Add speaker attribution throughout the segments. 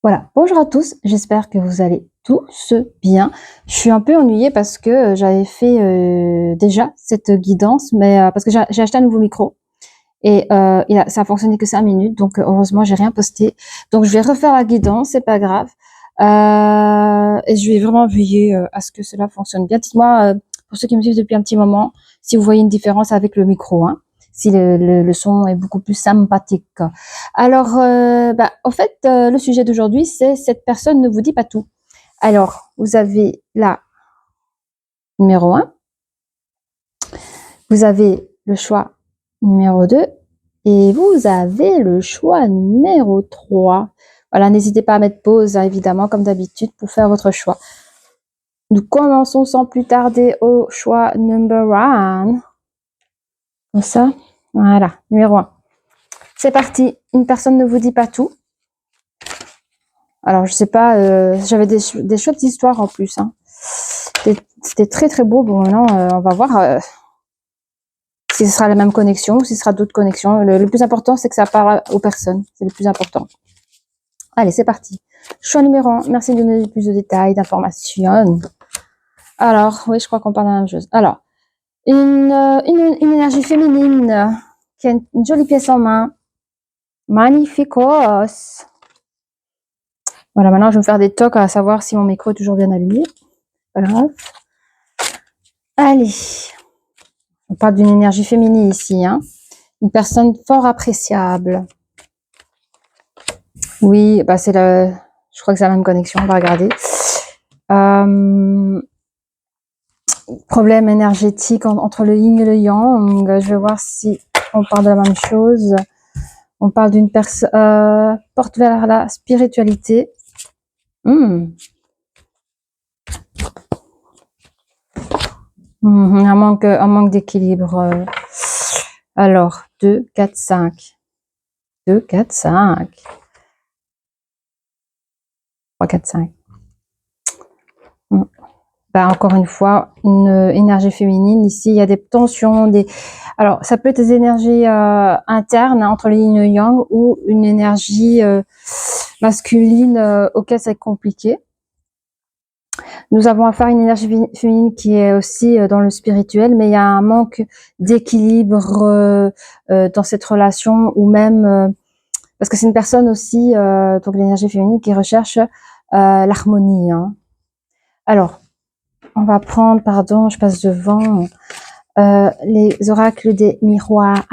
Speaker 1: Voilà, bonjour à tous, j'espère que vous allez tous bien. Je suis un peu ennuyée parce que j'avais fait déjà cette guidance, mais parce que j'ai acheté un nouveau micro et ça a fonctionné que 5 minutes, donc heureusement j'ai rien posté. Donc je vais refaire la guidance, c'est pas grave. Et je vais vraiment veiller à ce que cela fonctionne bien. Dites-moi, pour ceux qui me suivent depuis un petit moment, si vous voyez une différence avec le micro, hein, si le son est beaucoup plus sympathique. Alors, en fait, le sujet d'aujourd'hui, c'est cette personne ne vous dit pas tout. Alors, vous avez la numéro 1, vous avez le choix numéro 2 et vous avez le choix numéro 3. Voilà, n'hésitez pas à mettre pause, hein, évidemment, comme d'habitude, pour faire votre choix. Nous commençons sans plus tarder au choix number 1. Comme ça, voilà, numéro 1. C'est parti, une personne ne vous dit pas tout. Alors, je sais pas, j'avais des chouettes histoires en plus, hein. C'était très très beau. Bon, maintenant, on va voir si ce sera la même connexion ou si ce sera d'autres connexions. Le plus important, c'est que ça parle aux personnes. C'est le plus important. Allez, c'est parti. Choix numéro 1. Merci de donner plus de détails, d'informations. Alors, oui, je crois qu'on parle de la même chose. Alors, une énergie féminine qui a une jolie pièce en main. Magnificos. Voilà, maintenant, je vais me faire des tocs à savoir si mon micro est toujours bien allumé. Pas grave. Allez. On parle d'une énergie féminine ici, hein. Une personne fort appréciable. Oui, bah je crois que c'est la même connexion, on va regarder. Problème énergétique entre le yin et le yang. Je vais voir si on parle de la même chose. On parle d'une personne porte vers la spiritualité. Un manque d'équilibre. Alors, 2, 4, 5. 2, 4, 5. 3, 4, 5. Encore une fois, une énergie féminine. Ici, il y a des tensions. Alors, ça peut être des énergies internes, hein, entre le yin et le yang, ou une énergie masculine auquel c'est compliqué. Nous avons affaire à une énergie féminine qui est aussi dans le spirituel, mais il y a un manque d'équilibre dans cette relation, ou même parce que c'est une personne aussi, donc l'énergie féminine, qui recherche l'harmonie, hein. Alors, on va prendre, pardon, je passe devant, les oracles des miroirs.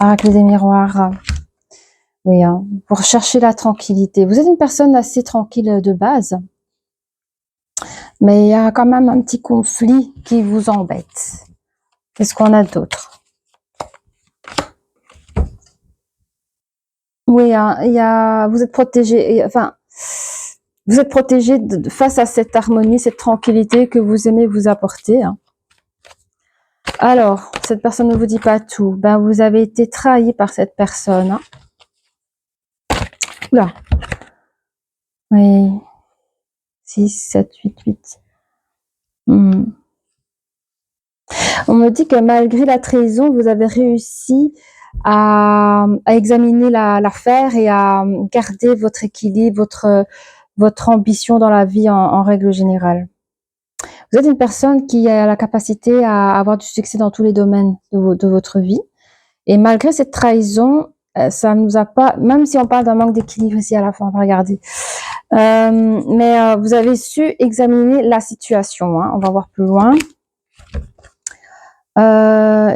Speaker 1: Oracle des miroirs. Oui, hein, pour chercher la tranquillité. Vous êtes une personne assez tranquille de base, mais il y a quand même un petit conflit qui vous embête. Qu'est-ce qu'on a d'autre? Oui, hein, vous êtes protégé, enfin, vous êtes protégé face à cette harmonie, cette tranquillité que vous aimez vous apporter, hein. Alors, cette personne ne vous dit pas tout. Vous avez été trahi par cette personne, hein. Oula. Oui. 6, 7, 8, 8. On me dit que malgré la trahison, vous avez réussi à examiner l'affaire et à garder votre équilibre, votre ambition dans la vie en règle générale. Vous êtes une personne qui a la capacité à avoir du succès dans tous les domaines de votre vie. Et malgré cette trahison, ça nous a pas, même si on parle d'un manque d'équilibre ici à la fin, on va regarder. Mais vous avez su examiner la situation, hein. On va voir plus loin.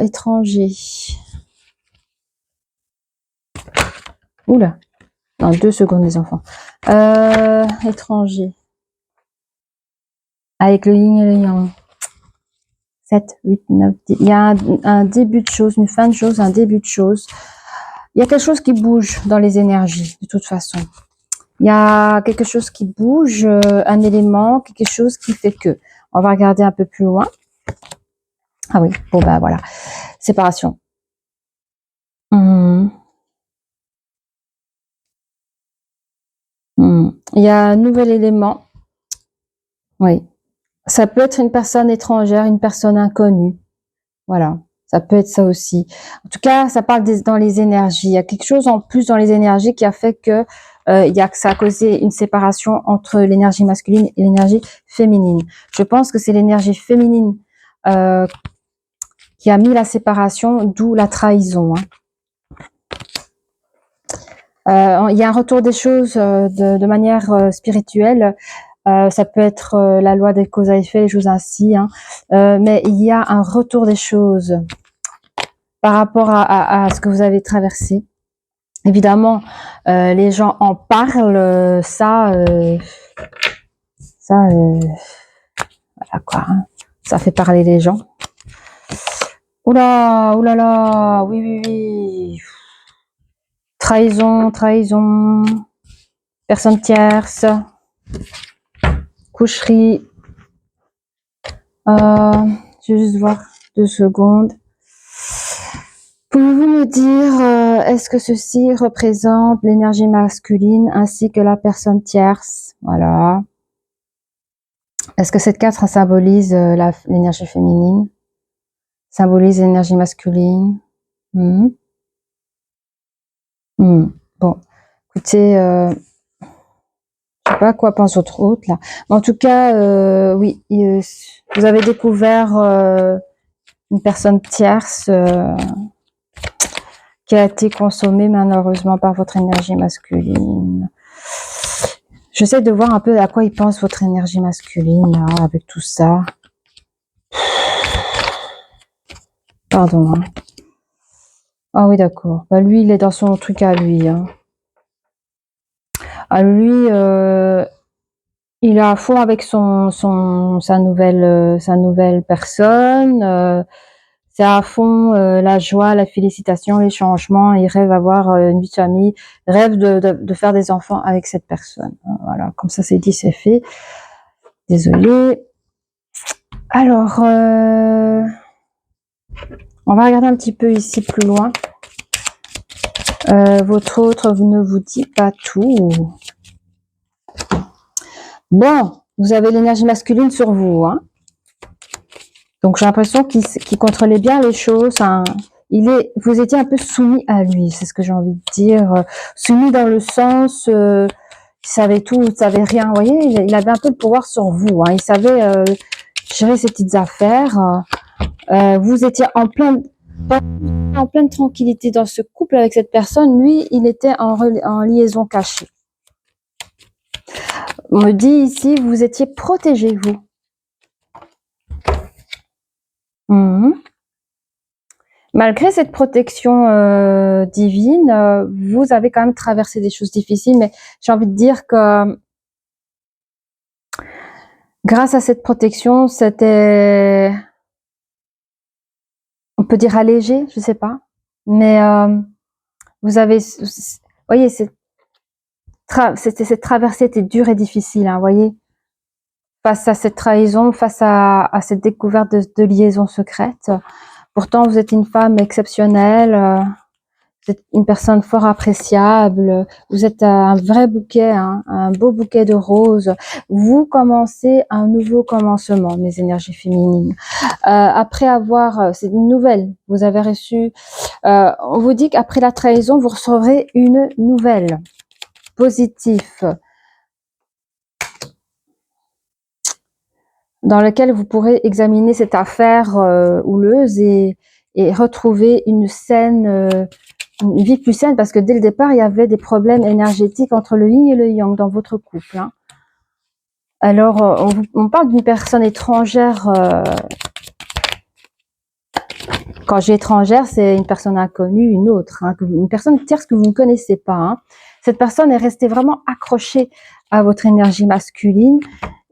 Speaker 1: Étranger. Oula. Non, 2 secondes les enfants. Étranger. Avec le yin et le yang. 7, 8, 9, 10. Il y a un début de chose, une fin de chose, un début de chose. Il y a quelque chose qui bouge dans les énergies, de toute façon. Il y a quelque chose qui bouge, un élément, quelque chose qui fait que. On va regarder un peu plus loin. Ah oui, bon voilà. Séparation. Il y a un nouvel élément. Oui. Ça peut être une personne étrangère, une personne inconnue. Voilà. Ça peut être ça aussi. En tout cas, ça parle dans les énergies. Il y a quelque chose en plus dans les énergies qui a fait que ça a causé une séparation entre l'énergie masculine et l'énergie féminine. Je pense que c'est l'énergie féminine qui a mis la séparation, d'où la trahison. Il y a un retour des choses de manière spirituelle. Ça peut être la loi des causes à effet, les choses ainsi. Mais il y a un retour des choses par rapport à ce que vous avez traversé. Évidemment, les gens en parlent, voilà quoi, hein. Ça fait parler les gens. Oula, oulala, oui, oui, oui. Trahison, trahison, personne tierce, coucherie. Je vais juste voir 2 secondes. Pouvez-vous me dire, est-ce que ceci représente l'énergie masculine ainsi que la personne tierce? Voilà. Est-ce que cette carte symbolise l'énergie féminine? Symbolise l'énergie masculine? Bon, écoutez, je sais pas quoi pense votre hôte là. Mais en tout cas, oui, vous avez découvert une personne tierce qui a été consommée malheureusement par votre énergie masculine. J'essaie de voir un peu à quoi il pense votre énergie masculine là, avec tout ça. Pardon. Hein. Ah oui, d'accord. Bah, lui, il est dans son truc à lui. Hein. À lui, il est à fond avec sa nouvelle personne. C'est à fond la joie, la félicitation, les changements. Il rêve d'avoir une vie de famille, rêve de faire des enfants avec cette personne. Voilà, comme ça c'est dit, c'est fait. Désolée. Alors, on va regarder un petit peu ici plus loin. Votre autre ne vous dit pas tout. Bon, vous avez l'énergie masculine sur vous, hein. Donc j'ai l'impression qu'il contrôlait bien les choses. Hein. Vous étiez un peu soumis à lui, c'est ce que j'ai envie de dire. Soumis dans le sens, il savait tout, il savait rien. Vous voyez, il avait un peu le pouvoir sur vous. Hein. Il savait gérer ses petites affaires. Vous étiez en pleine tranquillité dans ce couple avec cette personne. Lui, il était en liaison cachée. On me dit ici, vous étiez protégé, vous. Malgré cette protection divine, vous avez quand même traversé des choses difficiles, mais j'ai envie de dire que grâce à cette protection, c'était, on peut dire allégé, je sais pas, mais vous avez, voyez, cette traversée était dure et difficile, hein, voyez, face à cette trahison, face à cette découverte de liaison secrète. Pourtant, vous êtes une femme exceptionnelle, vous êtes une personne fort appréciable, vous êtes un vrai bouquet, hein, un beau bouquet de roses. Vous commencez un nouveau commencement, mes énergies féminines. Après avoir, c'est une nouvelle, vous avez reçu, on vous dit qu'après la trahison, vous recevrez une nouvelle, positive, dans laquelle vous pourrez examiner cette affaire houleuse et retrouver une vie plus saine, parce que dès le départ, il y avait des problèmes énergétiques entre le yin et le yang dans votre couple. Hein. Alors, on parle d'une personne étrangère. Quand j'ai étrangère, c'est une personne inconnue, une autre, hein, une personne tierce que vous ne connaissez pas. Hein. Cette personne est restée vraiment accrochée à votre énergie masculine.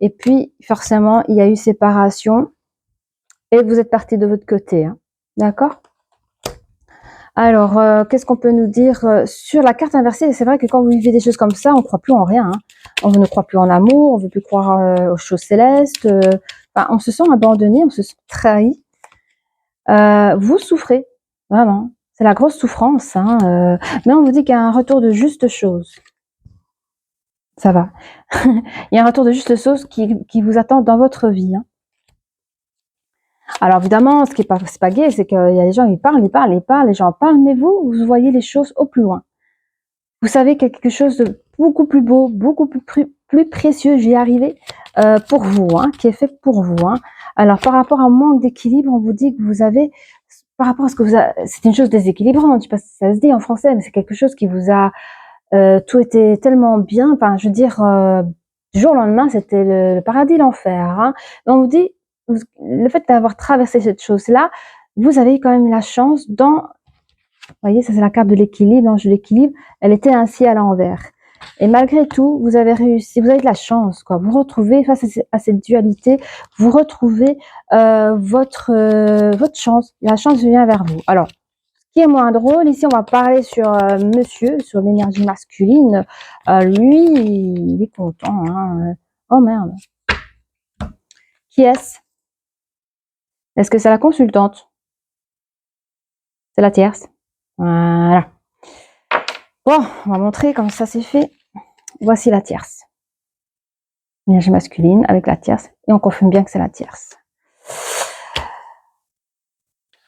Speaker 1: Et puis, forcément, il y a eu séparation et vous êtes parti de votre côté. Hein. D'accord ? Alors, qu'est-ce qu'on peut nous dire sur la carte inversée? C'est vrai que quand vous vivez des choses comme ça, on ne croit plus en rien. Hein. On ne croit plus en l'amour, on ne veut plus croire aux choses célestes. Enfin, on se sent abandonné, on se sent trahi. Vous souffrez, vraiment. C'est la grosse souffrance. Hein, mais on vous dit qu'il y a un retour de juste chose. Ça va. Il y a un retour de juste chose qui vous attend dans votre vie. Hein. Alors évidemment, ce qui est c'est pas gai, c'est qu'il y a des gens, ils parlent, ils parlent, ils parlent, les gens parlent, mais vous voyez les choses au plus loin. Vous savez qu'il y a quelque chose de beaucoup plus beau, beaucoup plus précieux, j'y arrivais, pour vous, hein, qui est fait pour vous, hein. Alors par rapport à un manque d'équilibre, on vous dit que vous avez, par rapport à ce que vous avez, c'est une chose déséquilibrante, je sais pas si ça se dit en français, mais c'est quelque chose qui vous a, tout était tellement bien, enfin je veux dire, du jour au lendemain, c'était le paradis, l'enfer, hein. Mais on vous dit, le fait d'avoir traversé cette chose-là, vous avez quand même la chance dans, vous voyez, ça c'est la carte de l'équilibre, l'ange de l'équilibre, elle était ainsi à l'envers. Et malgré tout, vous avez réussi, vous avez de la chance, quoi. Vous retrouvez face à cette dualité, vous retrouvez votre chance. La chance vient vers vous. Alors, ce qui est moins drôle, ici on va parler sur monsieur, sur l'énergie masculine. Lui, il est content, hein. Oh merde. Qui est-ce? Est-ce que c'est la consultante? C'est la tierce? Voilà. Bon, on va montrer comment ça s'est fait. Voici la tierce. Énergie masculine avec la tierce. Et on confirme bien que c'est la tierce.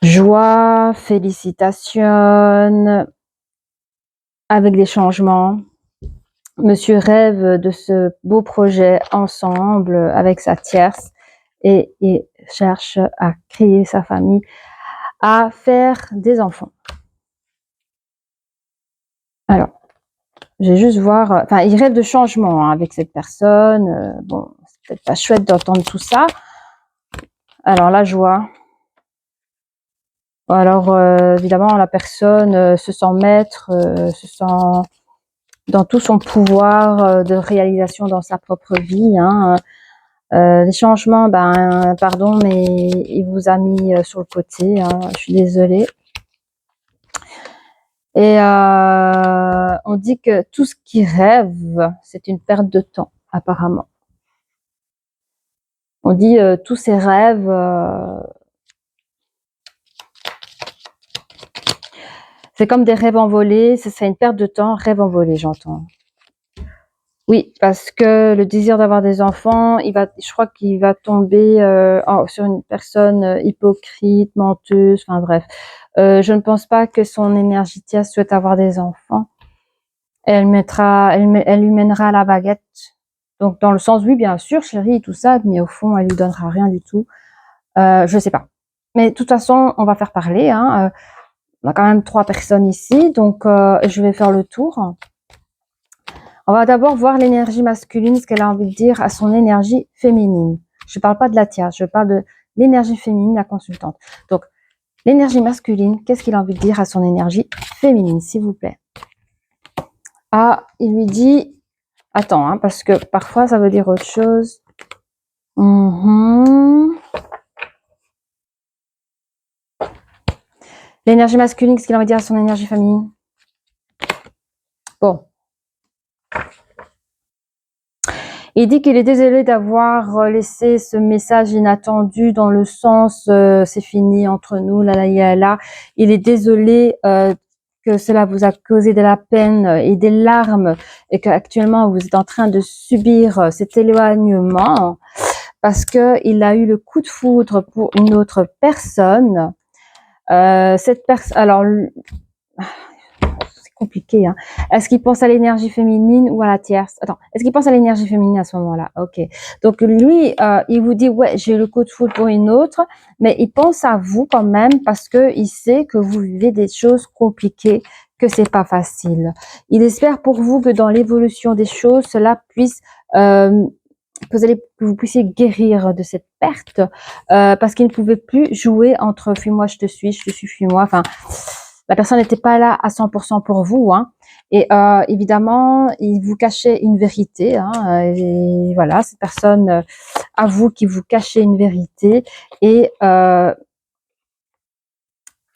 Speaker 1: Joie, félicitations, avec des changements. Monsieur rêve de ce beau projet ensemble avec sa tierce et il cherche à créer sa famille, à faire des enfants. Alors, je vais juste voir, enfin, il rêve de changement, hein, avec cette personne. Bon, c'est peut-être pas chouette d'entendre tout ça. Alors, la joie. Alors, évidemment, la personne se sent maître, se sent dans tout son pouvoir de réalisation dans sa propre vie, hein. Les changements, ben, pardon, mais il vous a mis sur le côté, hein, je suis désolée. Et on dit que tout ce qui rêve, c'est une perte de temps, apparemment. On dit tous ces rêves, c'est comme des rêves envolés, c'est une perte de temps, rêve envolé, j'entends. Oui, parce que le désir d'avoir des enfants, je crois qu'il va tomber sur une personne hypocrite, menteuse, enfin bref. Je ne pense pas que son énergie tierce souhaite avoir des enfants. Elle lui mènera à la baguette. Donc dans le sens, oui, bien sûr, chérie, tout ça, mais au fond, elle lui donnera rien du tout. Je sais pas. Mais de toute façon, on va faire parler, hein. On a quand même 3 personnes ici, donc je vais faire le tour. On va d'abord voir l'énergie masculine, ce qu'elle a envie de dire à son énergie féminine. Je ne parle pas de la tierce, je parle de l'énergie féminine, la consultante. Donc, l'énergie masculine, qu'est-ce qu'il a envie de dire à son énergie féminine, s'il vous plaît? Ah, il lui dit... Attends, hein, parce que parfois, ça veut dire autre chose. L'énergie masculine, qu'est-ce qu'il a envie de dire à son énergie féminine? Bon. Il dit qu'il est désolé d'avoir laissé ce message inattendu dans le sens c'est fini entre nous, là, là, là, là. Il est désolé que cela vous a causé de la peine et des larmes et qu'actuellement vous êtes en train de subir cet éloignement parce que il a eu le coup de foudre pour une autre personne. Cette personne, alors compliqué, hein. Est-ce qu'il pense à l'énergie féminine ou à la tierce? Attends, est-ce qu'il pense à l'énergie féminine à ce moment-là? Ok. Donc lui, il vous dit, ouais, j'ai le coup de foudre pour une autre, mais il pense à vous quand même parce que il sait que vous vivez des choses compliquées, que c'est pas facile. Il espère pour vous que dans l'évolution des choses, cela puisse que vous puissiez guérir de cette perte, parce qu'il ne pouvait plus jouer entre fuis-moi, je te suis, fuis-moi. Enfin, la personne n'était pas là à 100% pour vous, hein. Et évidemment, il vous cachait une vérité, hein. Et voilà, cette personne avoue qu'il vous cachait une vérité. Et je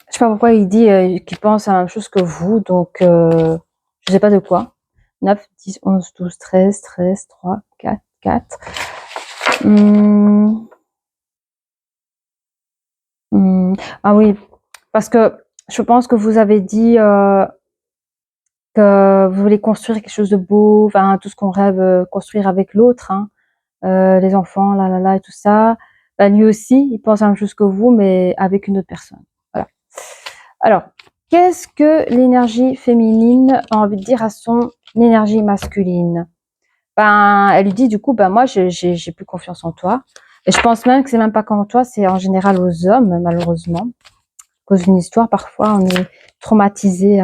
Speaker 1: sais pas pourquoi il dit qu'il pense à la même chose que vous, donc je sais pas de quoi. 9, 10, 11, 12, 13, 13, 3, 4, 4. Ah oui, parce que je pense que vous avez dit que vous voulez construire quelque chose de beau, enfin tout ce qu'on rêve construire avec l'autre, hein, les enfants, là là là et tout ça. lui aussi, il pense à la même chose que vous, mais avec une autre personne. Voilà. Alors, qu'est-ce que l'énergie féminine a envie de dire à son énergie masculine? Ben, elle lui dit du coup, ben moi, j'ai plus confiance en toi. Et je pense même que c'est même pas qu'en toi, c'est en général aux hommes, malheureusement. À cause d'une histoire, parfois, on est traumatisé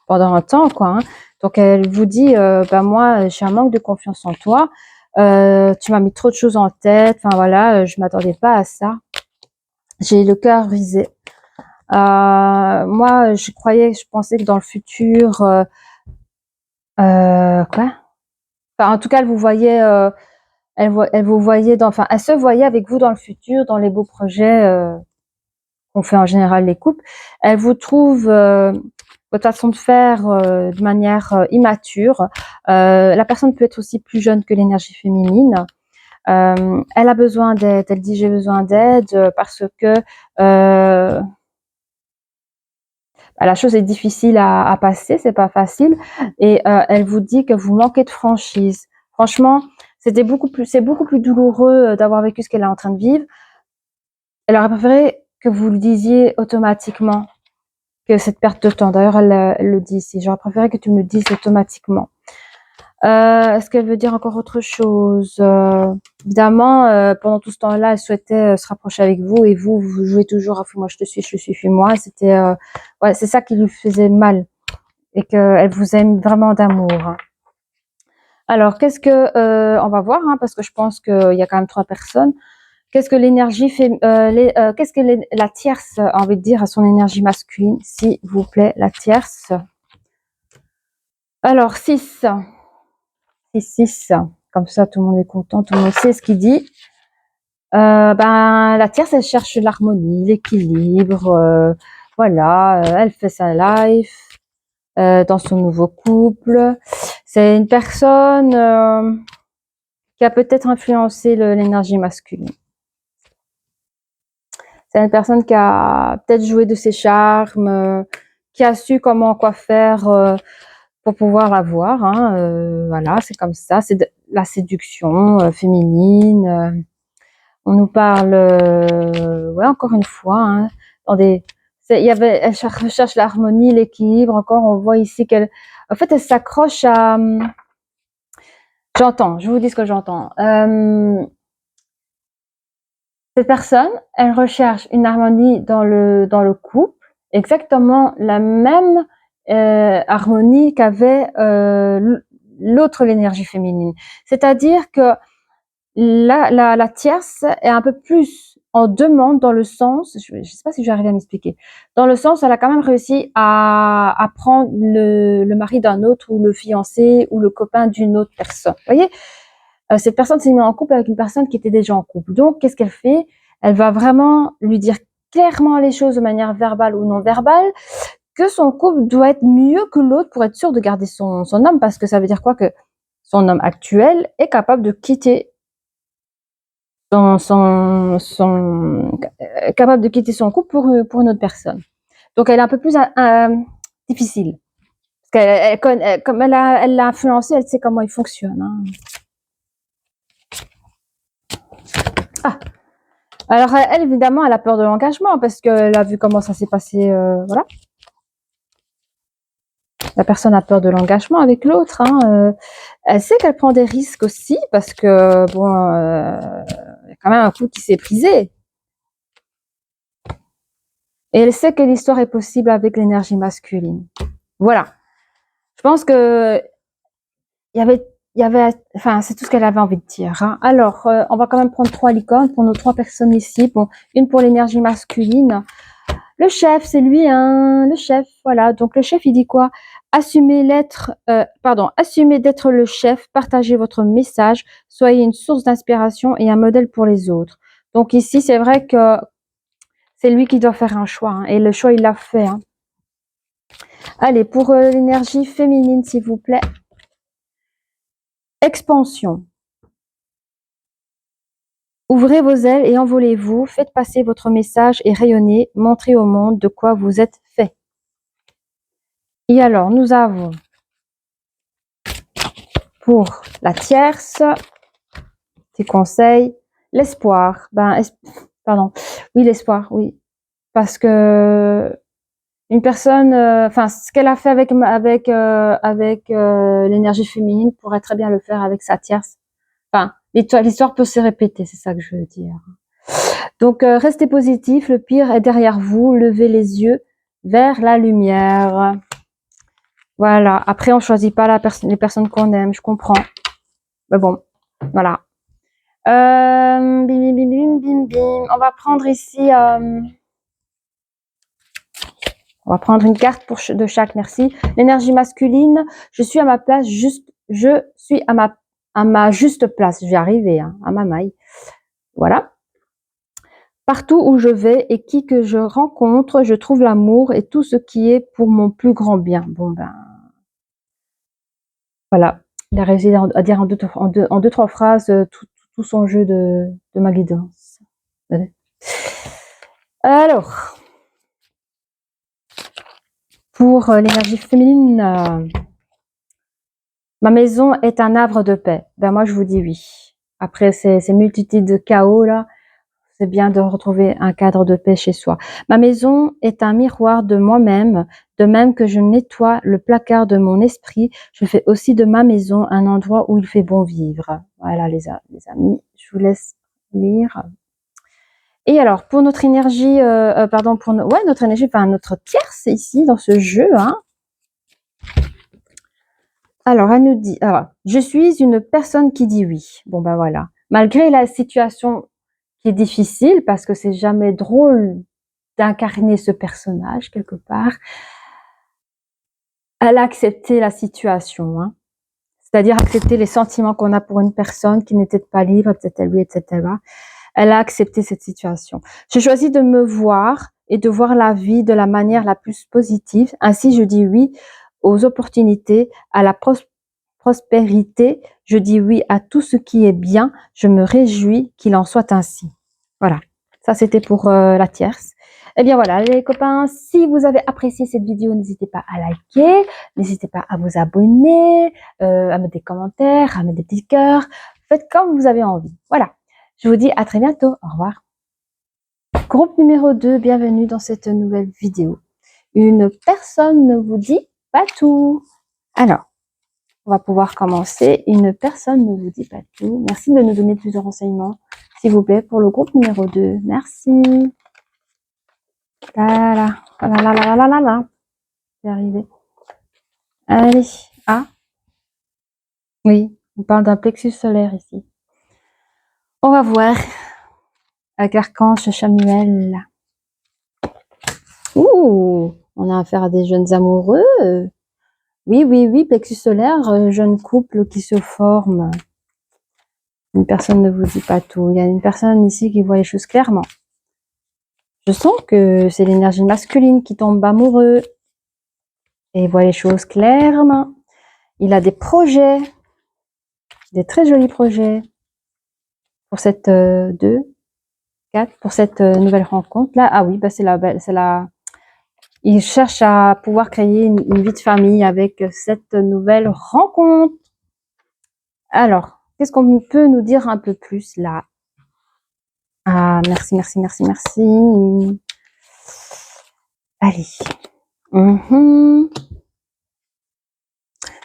Speaker 1: pendant un temps, quoi. Hein. Donc, elle vous dit, ben moi, j'ai un manque de confiance en toi. Tu m'as mis trop de choses en tête. Enfin voilà, je m'attendais pas à ça. J'ai le cœur brisé. Moi, je pensais que dans le futur, quoi? Enfin, en tout cas, elle vous voyait, elle vous voyait enfin, elle se voyait avec vous dans le futur, dans les beaux projets qu'on fait en général les couples. Elle vous trouve votre façon de faire de manière immature. La personne peut être aussi plus jeune que l'énergie féminine. Elle a besoin d'aide. Elle dit j'ai besoin d'aide parce que la chose est difficile à passer, c'est pas facile. Et elle vous dit que vous manquez de franchise. Franchement, c'est beaucoup plus douloureux d'avoir vécu ce qu'elle est en train de vivre. Elle aurait préféré que vous le disiez automatiquement que cette perte de temps. D'ailleurs, elle le dit ici. J'aurais préféré que tu me le dises automatiquement. Est-ce qu'elle veut dire encore autre chose? Évidemment, pendant tout ce temps-là, elle souhaitait se rapprocher avec vous et vous jouez toujours à fuis-moi, je te suis, fuis-moi. C'était, ouais, c'est ça qui lui faisait mal et qu'elle vous aime vraiment d'amour. Alors, qu'est-ce que, on va voir, hein, parce que je pense qu'il y a quand même 3 personnes. Qu'est-ce que l'énergie fait, qu'est-ce que la tierce a envie de dire à son énergie masculine, s'il vous plaît, la tierce? Alors, 6. 6. Comme ça, tout le monde est content, tout le monde sait ce qu'il dit. Ben, la tierce, elle cherche l'harmonie, l'équilibre, voilà, elle fait sa life dans son nouveau couple. C'est une personne qui a peut-être influencé l'énergie masculine. C'est une personne qui a peut-être joué de ses charmes, qui a su quoi faire pour pouvoir l'avoir. Hein, voilà, c'est comme ça, c'est de la séduction féminine. On nous parle, ouais, encore une fois, hein, elle recherche l'harmonie, l'équilibre. Encore, on voit ici en fait, elle s'accroche à. J'entends, je vous dis ce que j'entends. Cette personne, elle recherche une harmonie dans le couple, exactement la même harmonie qu'avait l'autre, l'énergie féminine. C'est-à-dire que la tierce est un peu plus en demande dans le sens, je ne sais pas si j'arrive à m'expliquer, dans le sens, elle a quand même réussi à prendre le mari d'un autre ou le fiancé ou le copain d'une autre personne. Vous voyez, cette personne s'est mise en couple avec une personne qui était déjà en couple. Donc, qu'est-ce qu'elle fait? Elle va vraiment lui dire clairement les choses de manière verbale ou non verbale, que son couple doit être mieux que l'autre pour être sûr de garder son homme, parce que ça veut dire quoi? Que son homme actuel est capable de quitter capable de quitter son couple pour une autre personne. Donc elle est un peu plus difficile. Parce comme elle l'a influencé, elle sait comment il fonctionne. Hein. Ah. Alors elle, évidemment, elle a peur de l'engagement parce qu'elle a vu comment ça s'est passé. Voilà. La personne a peur de l'engagement avec l'autre. Hein. Elle sait qu'elle prend des risques aussi parce que bon, il y a quand même un coup qui s'est brisé. Et elle sait que l'histoire est possible avec l'énergie masculine. Voilà. Je pense que enfin, c'est tout ce qu'elle avait envie de dire. Hein. Alors, on va quand même prendre 3 licornes pour nos 3 personnes ici. Bon, une pour l'énergie masculine. Le chef, c'est lui, hein, le chef. Voilà. Donc le chef, il dit quoi? Assumez d'être le chef. Partagez votre message. Soyez une source d'inspiration et un modèle pour les autres. Donc ici, c'est vrai que c'est lui qui doit faire un choix. Hein, et le choix, il l'a fait. Hein. Allez, pour l'énergie féminine, s'il vous plaît. Expansion. Ouvrez vos ailes et envolez-vous. Faites passer votre message et rayonnez. Montrez au monde de quoi vous êtes fait. Et alors, nous avons pour la tierce, des conseils. l'espoir. Pardon. Oui, l'espoir, oui. Parce que une personne, enfin, ce qu'elle a fait avec l'énergie féminine pourrait très bien le faire avec sa tierce. Enfin, l'histoire peut se répéter, c'est ça que je veux dire. Donc, restez positif, le pire est derrière vous, levez les yeux vers la lumière. Voilà, après on choisit pas les personnes qu'on aime, je comprends. Mais bon, voilà. Bim, bim, bim, bim, bim, bim. On va prendre ici... on va prendre une carte de chaque, merci. L'énergie masculine, je suis à ma place, je suis à ma juste place. Je vais arriver, hein, à ma maille. Voilà. Partout où je vais et qui que je rencontre, je trouve l'amour et tout ce qui est pour mon plus grand bien. Bon ben, voilà. Il a réussi à dire en deux, trois phrases tout son jeu de ma guidance. Alors, pour l'énergie féminine, ma maison est un havre de paix. Ben moi, je vous dis oui. Après ces multitudes de chaos là, c'est bien de retrouver un cadre de paix chez soi. Ma maison est un miroir de moi-même, de même que je nettoie le placard de mon esprit, je fais aussi de ma maison un endroit où il fait bon vivre. Voilà les amis, je vous laisse lire. Et alors, pour notre énergie, pardon, notre énergie, enfin notre tierce ici dans ce jeu, hein. Alors, elle nous dit, je suis une personne qui dit oui. Bon ben voilà. Malgré la situation qui est difficile, parce que c'est jamais drôle d'incarner ce personnage quelque part, elle a accepté la situation, hein. C'est-à-dire accepter les sentiments qu'on a pour une personne qui n'était pas libre, etc. Elle a accepté cette situation. Je choisis de me voir et de voir la vie de la manière la plus positive. Ainsi, je dis oui aux opportunités, à la prospérité. Je dis oui à tout ce qui est bien. Je me réjouis qu'il en soit ainsi. Voilà. Ça, c'était pour la tierce. Eh bien voilà, les copains, si vous avez apprécié cette vidéo, n'hésitez pas à liker, n'hésitez pas à vous abonner, à mettre des commentaires, à mettre des petits cœurs. Faites comme vous avez envie. Voilà. Je vous dis à très bientôt. Au revoir. Groupe numéro 2, bienvenue dans cette nouvelle vidéo. Une personne ne vous dit pas tout. Alors, on va pouvoir commencer. Une personne ne vous dit pas tout. Merci de nous donner plus de renseignements, s'il vous plaît, pour le groupe numéro 2. Merci. Là. Je vais arriver. Allez. Ah. Oui, on parle d'un plexus solaire ici. On va voir. Avec l'archange Chamuel. Ouh, on a affaire à des jeunes amoureux. Oui, plexus solaire, jeune couple qui se forme. Une personne ne vous dit pas tout. Il y a une personne ici qui voit les choses clairement. Je sens que c'est l'énergie masculine qui tombe amoureux et voit les choses clairement. Il a des projets, des très jolis projets pour cette 4, pour cette nouvelle rencontre là. Ah oui, bah c'est la. Il cherche à pouvoir créer une vie de famille avec cette nouvelle rencontre. Alors, qu'est-ce qu'on peut nous dire un peu plus là? Ah, merci. Allez.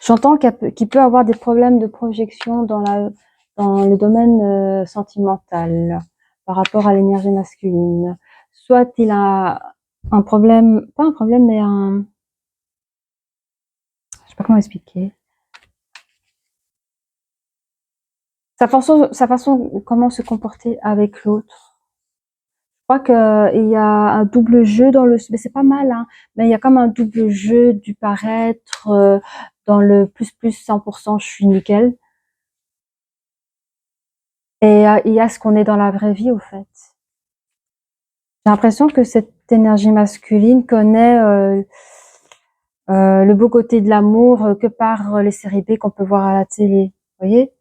Speaker 1: J'entends qu'il peut avoir des problèmes de projection dans le domaine sentimental par rapport à l'énergie masculine. Soit il a un problème, pas un problème, mais je sais pas comment expliquer. Sa façon comment se comporter avec l'autre. Je crois qu'il y a un double jeu mais c'est pas mal, hein, mais il y a comme un double jeu du paraître, dans le plus 100%, je suis nickel. Et il y a ce qu'on est dans la vraie vie, au fait. J'ai l'impression que cette énergie masculine connaît le beau côté de l'amour que par les séries B qu'on peut voir à la télé. Vous voyez?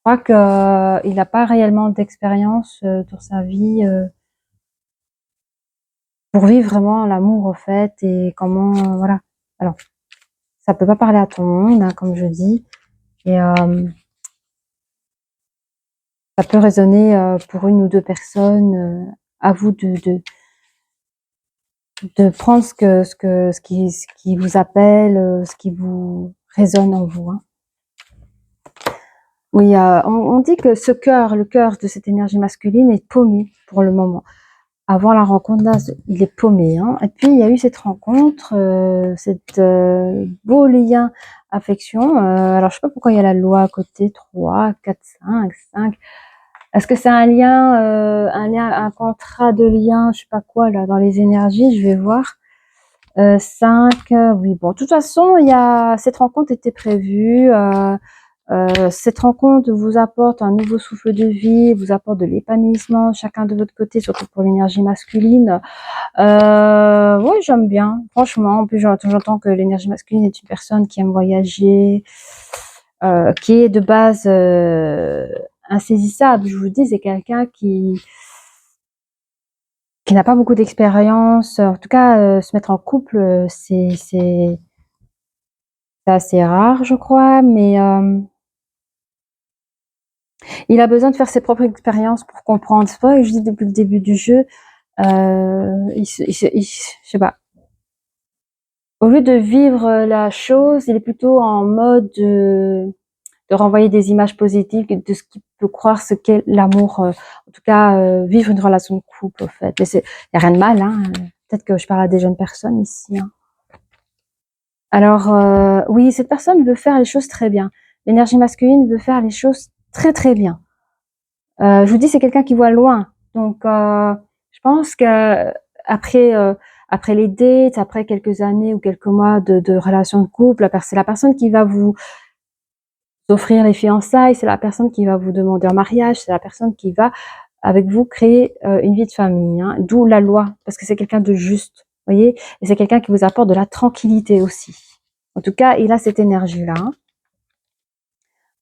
Speaker 1: Je crois qu'il n'a pas réellement d'expérience dans sa vie pour vivre vraiment l'amour, au fait, et comment, voilà. Alors, ça peut pas parler à tout le monde, hein, comme je dis. Et Ça peut résonner pour une ou deux personnes. À vous de prendre ce qui vous appelle, ce qui vous résonne en vous. Hein. Oui, on dit que le cœur de cette énergie masculine est paumé pour le moment. Avant la rencontre, là, il est paumé. Hein. Et puis, il y a eu cette rencontre, cette beau lien affection. Alors, je sais pas pourquoi il y a la loi à côté, 3, 4, 5, 5. Est-ce que c'est un lien, un contrat de lien, je sais pas quoi, là, dans les énergies, je vais voir. 5, oui, bon, de toute façon, cette rencontre était prévue. Cette rencontre vous apporte un nouveau souffle de vie, vous apporte de l'épanouissement, chacun de votre côté, surtout pour l'énergie masculine. Ouais, j'aime bien, franchement. En plus, j'entends que l'énergie masculine est une personne qui aime voyager, qui est de base insaisissable. Je vous dis, c'est quelqu'un qui n'a pas beaucoup d'expérience. En tout cas, se mettre en couple, c'est assez rare, je crois, mais il a besoin de faire ses propres expériences pour comprendre. C'est pas que je dis depuis le début du jeu, je sais pas. Au lieu de vivre la chose, il est plutôt en mode de renvoyer des images positives de ce qu'il peut croire ce qu'est l'amour. En tout cas, vivre une relation de couple, au fait. Mais il y a rien de mal, hein. Peut-être que je parle à des jeunes personnes ici. Hein. Alors, oui, cette personne veut faire les choses très bien. L'énergie masculine veut faire les choses très très bien. Je vous dis, c'est quelqu'un qui voit loin. Donc, je pense que après les dates, après quelques années ou quelques mois de relation de couple, c'est la personne qui va vous offrir les fiançailles, c'est la personne qui va vous demander en mariage, c'est la personne qui va avec vous créer une vie de famille. Hein. D'où la loi, parce que c'est quelqu'un de juste, voyez, et c'est quelqu'un qui vous apporte de la tranquillité aussi. En tout cas, il a cette énergie-là. Hein.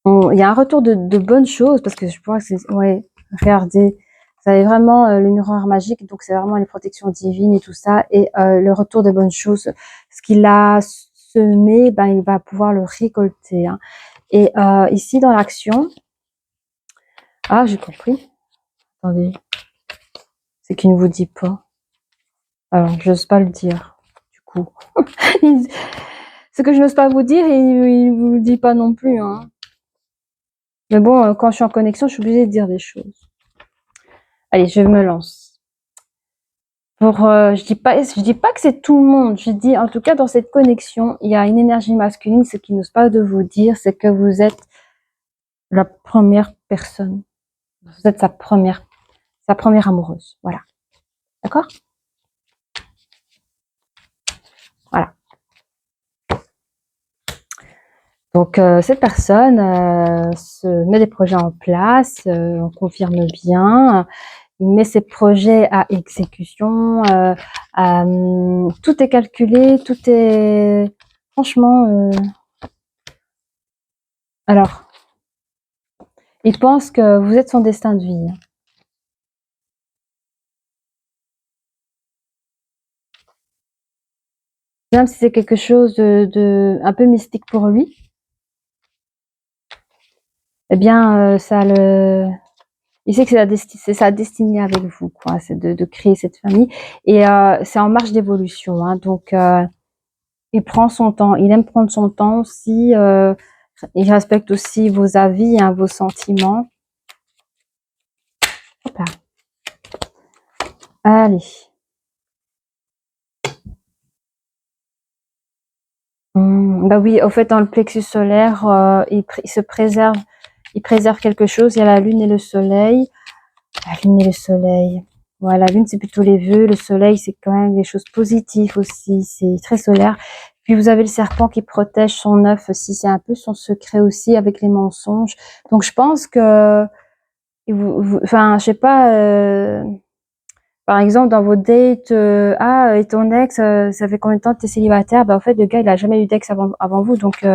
Speaker 1: Il y a un retour de bonnes choses, parce que je pense que c'est... Ouais, regardez, vous avez vraiment le miroir magique, donc c'est vraiment les protections divines et tout ça, et le retour des bonnes choses. Ce qu'il a semé, ben, il va pouvoir le récolter. Hein. Et ici, dans l'action... Ah, j'ai compris. Attendez. C'est qu'il ne vous dit pas. Alors, je n'ose pas le dire, du coup. Ce que je n'ose pas vous dire, il ne vous le dit pas non plus. Hein. Mais bon, quand je suis en connexion, je suis obligée de dire des choses. Allez, je me lance. Je dis pas que c'est tout le monde. Je dis, en tout cas, dans cette connexion, il y a une énergie masculine. Ce qu'il n'ose pas de vous dire, c'est que vous êtes la première personne. Vous êtes sa première amoureuse. Voilà. D'accord? Voilà. Donc, cette personne se met des projets en place, on confirme bien, il met ses projets à exécution, tout est calculé, tout est... Franchement, alors, il pense que vous êtes son destin de vie. Même si c'est quelque chose un peu mystique pour lui, eh bien, il sait que c'est sa destinée avec vous, quoi. C'est de créer cette famille. Et c'est en marche d'évolution, hein. Donc, il prend son temps. Il aime prendre son temps aussi. Il respecte aussi vos avis, hein, vos sentiments. Hop là. Allez. Bah oui, au fait, dans le plexus solaire, il se préserve. Il préserve quelque chose. Il y a la lune et le soleil. La lune et le soleil. Ouais, la lune, c'est plutôt les vœux. Le soleil, c'est quand même des choses positives aussi. C'est très solaire. Puis vous avez le serpent qui protège son œuf aussi. C'est un peu son secret aussi avec les mensonges. Donc je pense que, enfin, je sais pas. Par exemple, dans vos dates, et ton ex, ça fait combien de temps que tu es célibataire? Bah, en fait, le gars, il a jamais eu d'ex avant vous, donc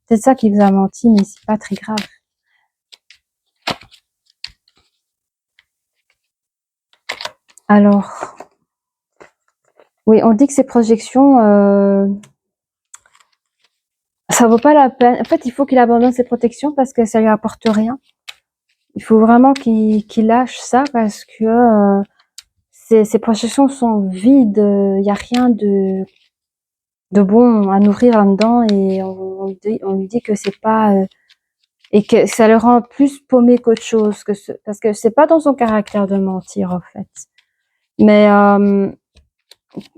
Speaker 1: c'est ça qui vous a menti, mais c'est pas très grave. Alors, oui, on dit que ces projections, ça vaut pas la peine. En fait, il faut qu'il abandonne ses protections parce que ça lui apporte rien. Il faut vraiment qu'il lâche ça parce que ces projections sont vides. Il n'y a rien de bon à nourrir là-dedans et on lui dit que c'est pas et que ça le rend plus paumé qu'autre chose parce que c'est pas dans son caractère de mentir en fait. Mais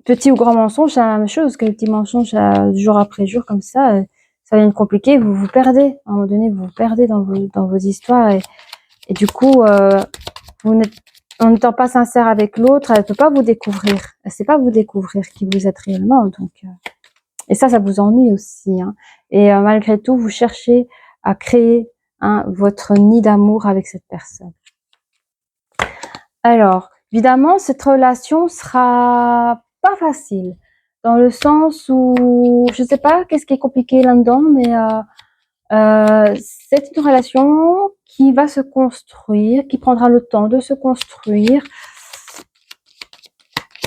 Speaker 1: petit ou grand mensonge, c'est la même chose que les petits mensonges jour après jour comme ça vient de compliquer, vous vous perdez. À un moment donné, vous vous perdez dans vos histoires et du coup, vous n'êtes en n'étant pas sincère avec l'autre, elle peut pas vous découvrir. Elle sait pas vous découvrir qui vous êtes réellement. Donc, et ça vous ennuie aussi. Hein. Et malgré tout, vous cherchez à créer votre nid d'amour avec cette personne. Alors, évidemment, cette relation sera pas facile, dans le sens où, je sais pas qu'est-ce qui est compliqué là-dedans, mais c'est une relation qui va se construire, qui prendra le temps de se construire.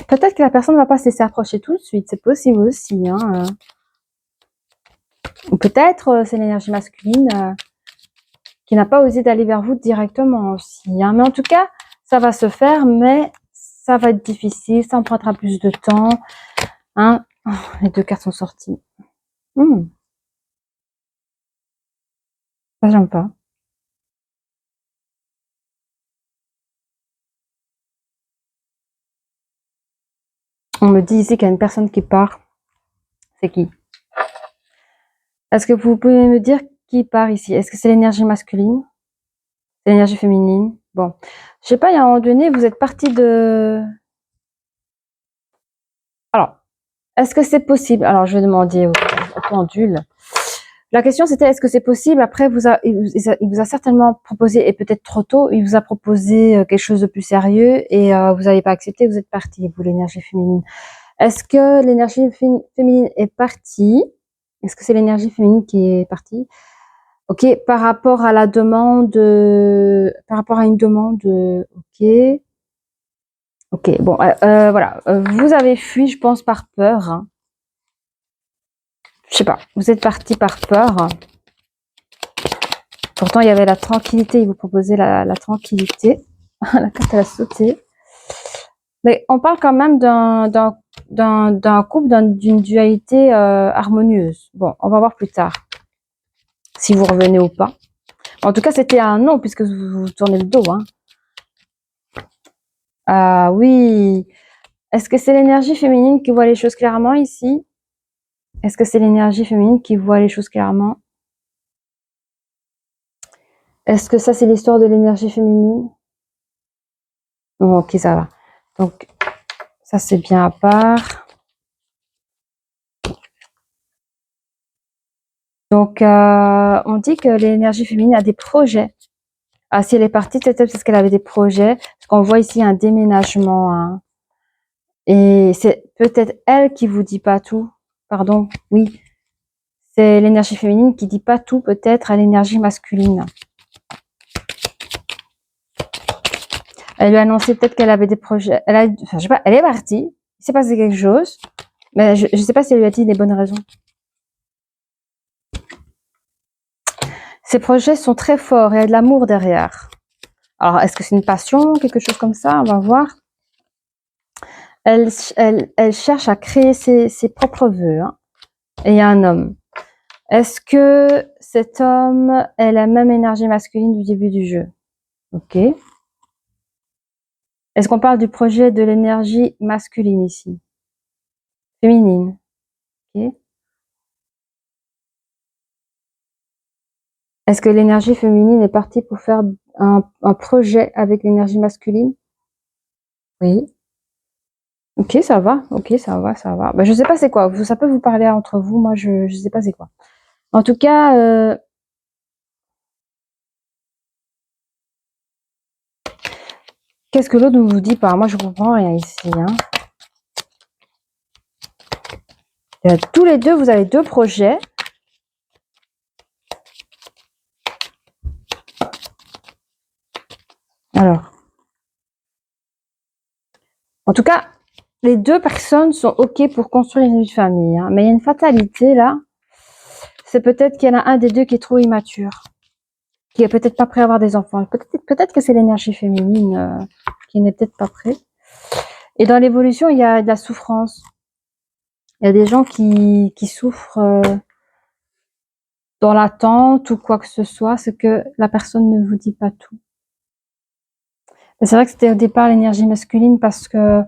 Speaker 1: Peut-être que la personne ne va pas se laisser approcher tout de suite, c'est possible aussi. Hein. Ou peut-être c'est l'énergie masculine qui n'a pas osé d'aller vers vous directement aussi. Hein. Mais en tout cas, ça va se faire, mais ça va être difficile, ça en prendra plus de temps. Hein. Oh, les deux cartes sont sorties. Ça, j'aime pas. On me dit ici qu'il y a une personne qui part. C'est qui? Est-ce que vous pouvez me dire qui part ici? Est-ce que c'est l'énergie masculine? C'est l'énergie féminine? Bon. Je sais pas, il y a un moment donné, vous êtes parti de... Alors, est-ce que c'est possible? Alors, je vais demander au pendule. La question, c'était est-ce que c'est possible? Après, il vous a certainement proposé, et peut-être trop tôt, il vous a proposé quelque chose de plus sérieux et vous n'avez pas accepté, vous êtes parti, vous, l'énergie féminine. Est-ce que l'énergie féminine est partie? Est-ce que c'est l'énergie féminine qui est partie? Ok, par rapport à la demande, par rapport à une demande, ok. Ok, bon, voilà. Vous avez fui, je pense, par peur. Hein. Je sais pas, vous êtes parti par peur. Pourtant, il y avait la tranquillité, il vous proposait la tranquillité. La carte, elle a sauté. Mais on parle quand même d'un couple, d'une dualité harmonieuse. Bon, on va voir plus tard si vous revenez ou pas. En tout cas, c'était un non, puisque vous tournez le dos. Hein. Ah oui. Est-ce que c'est l'énergie féminine qui voit les choses clairement ici? Est-ce que c'est l'énergie féminine qui voit les choses clairement? Est-ce que ça, c'est l'histoire de l'énergie féminine? Oh, ok, ça va. Donc, ça, c'est bien à part. Donc, on dit que l'énergie féminine a des projets. Ah, si elle est partie, c'est peut-être parce qu'elle avait des projets. Parce qu'on voit ici un déménagement. Hein. Et c'est peut-être elle qui vous dit pas tout. Pardon, oui. C'est l'énergie féminine qui dit pas tout, peut-être, à l'énergie masculine. Elle lui a annoncé peut-être qu'elle avait des projets. Enfin, je sais pas, elle est partie. Il s'est passé quelque chose. Mais je sais pas si elle lui a dit les bonnes raisons. Ces projets sont très forts et il y a de l'amour derrière. Alors, est-ce que c'est une passion, quelque chose comme ça? On va voir. Elle cherche à créer ses propres vœux. Hein. Et il y a un homme. Est-ce que cet homme est la même énergie masculine du début du jeu? Ok. Est-ce qu'on parle du projet de l'énergie masculine ici? Féminine. Ok. Est-ce que l'énergie féminine est partie pour faire un projet avec l'énergie masculine? Oui. Ok, ça va. Ok, ça va, ça va. Ben, je sais pas c'est quoi. Ça peut vous parler entre vous. Moi, je sais pas c'est quoi. En tout cas, qu'est-ce que l'autre ne vous dit pas? Moi, je comprends rien ici. Hein. Tous les deux, vous avez deux projets. Alors, en tout cas, les deux personnes sont OK pour construire une vie de famille. Hein. Mais il y a une fatalité là. C'est peut-être qu'il y en a un des deux qui est trop immature. qui est peut-être pas prêt à avoir des enfants. Peut-être que c'est l'énergie féminine qui n'est peut-être pas prêt. Et dans l'évolution, il y a de la souffrance. Il y a des gens qui souffrent dans l'attente ou quoi que ce soit, c'est que la personne ne vous dit pas tout. C'est vrai que c'était au départ l'énergie masculine parce que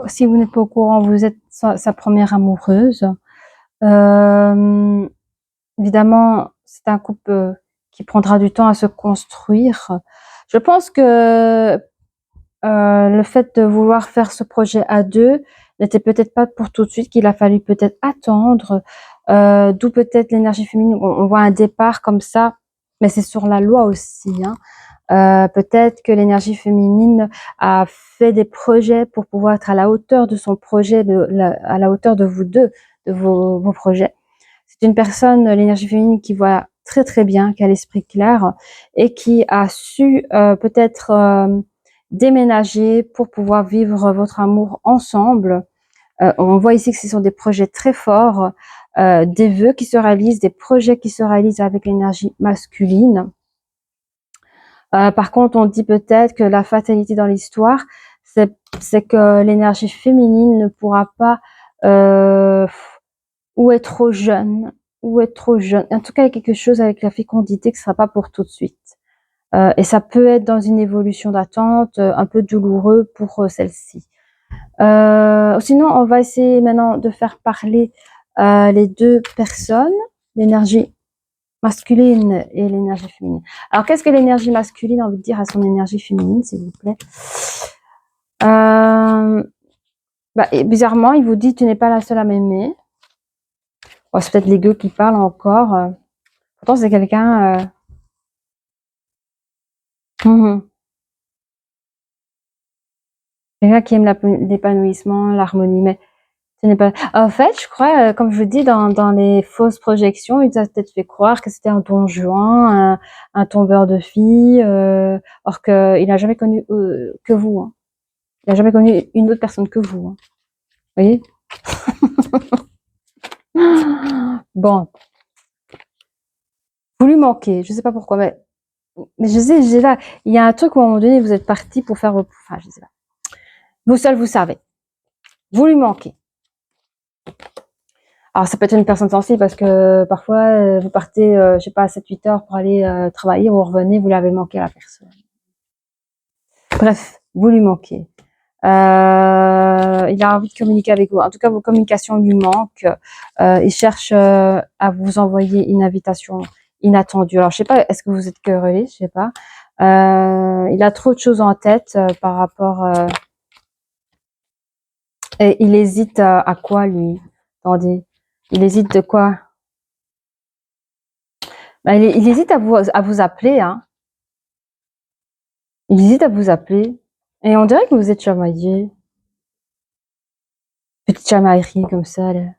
Speaker 1: si vous n'êtes pas au courant, vous êtes sa première amoureuse. Évidemment, c'est un couple qui prendra du temps à se construire. Je pense que le fait de vouloir faire ce projet à deux n'était peut-être pas pour tout de suite, qu'il a fallu peut-être attendre, d'où peut-être l'énergie féminine. On voit un départ comme ça, mais c'est sur la loi aussi, hein. Peut-être que l'énergie féminine a fait des projets pour pouvoir être à la hauteur de son projet, à la hauteur de vous deux, de vos projets. C'est une personne, l'énergie féminine, qui voit très très bien, qui a l'esprit clair et qui a su peut-être déménager pour pouvoir vivre votre amour ensemble. On voit ici que ce sont des projets très forts, des vœux qui se réalisent, des projets qui se réalisent avec l'énergie masculine. Par contre, on dit peut-être que la fatalité dans l'histoire, c'est que l'énergie féminine ne pourra pas ou être trop jeune, ou être trop jeune. En tout cas, il y a quelque chose avec la fécondité qui ne sera pas pour tout de suite. Et ça peut être dans une évolution d'attente, un peu douloureux pour celle-ci. Sinon, on va essayer maintenant de faire parler les deux personnes, l'énergie masculine et l'énergie féminine. Alors, qu'est-ce que l'énergie masculine a envie de dire à son énergie féminine, s'il vous plaît? Bizarrement, il vous dit, tu n'es pas la seule à m'aimer. Oh, c'est peut-être l'ego qui parle encore. Pourtant, c'est quelqu'un... quelqu'un qui aime l'épanouissement, l'harmonie, mais ce n'est pas... En fait, je crois, comme je vous dis, dans les fausses projections, il a peut-être fait croire que c'était un don juan, un tombeur de filles, or qu'il n'a jamais connu que vous. Hein. Il n'a jamais connu une autre personne que vous. Hein. Vous voyez? Bon. Vous lui manquez, je sais pas pourquoi, mais je sais, là, il y a un truc où à un moment donné, vous êtes parti pour faire... Enfin, je sais pas. Vous seul, vous savez. Vous lui manquez. Alors, ça peut être une personne sensible parce que parfois, vous partez, je sais pas, à 7-8 heures pour aller travailler, vous revenez, vous l'avez manqué à la personne. Bref, vous lui manquez. Il a envie de communiquer avec vous. En tout cas, vos communications lui manquent. Il cherche à vous envoyer une invitation inattendue. Alors, je sais pas, est-ce que vous êtes querellé? Je sais pas. Il a trop de choses en tête par rapport... et il hésite à quoi, lui? Attendez. Il hésite de quoi? Il hésite à vous appeler, hein. Il hésite à vous appeler. Et on dirait que vous êtes chamaillé. Petite chamaillerie comme ça, là.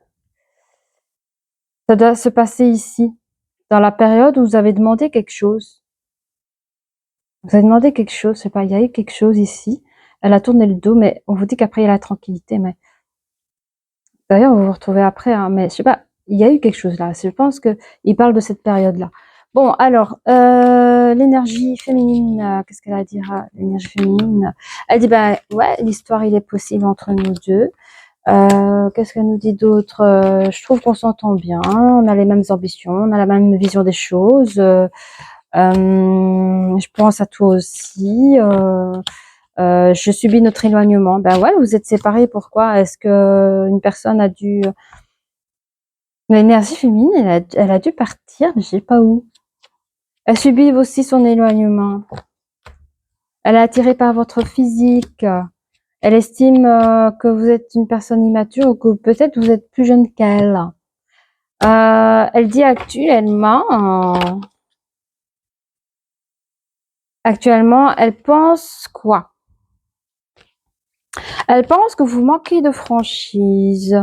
Speaker 1: Ça doit se passer ici, dans la période où vous avez demandé quelque chose. Vous avez demandé quelque chose, je sais pas, il y a eu quelque chose ici. Elle a tourné le dos, mais on vous dit qu'après il y a la tranquillité. Mais d'ailleurs, vous vous retrouvez après, hein, mais je sais pas, il y a eu quelque chose là. Je pense que il parle de cette période-là. Bon, alors, l'énergie féminine, qu'est-ce qu'elle a à dire? L'énergie féminine, elle dit, ben ouais, l'histoire, il est possible entre nous deux. Qu'est-ce qu'elle nous dit d'autre? Je trouve qu'on s'entend bien, on a les mêmes ambitions, on a la même vision des choses. Je pense à toi aussi. Je subis notre éloignement. Ben ouais, vous êtes séparés. Pourquoi? Est-ce que une personne a dû... L'énergie féminine, elle a dû partir, mais je sais pas où. Elle subit aussi son éloignement. Elle est attirée par votre physique. Elle estime que vous êtes une personne immature ou que peut-être vous êtes plus jeune qu'elle. Elle dit actuellement, elle pense quoi? Elle pense que vous manquez de franchise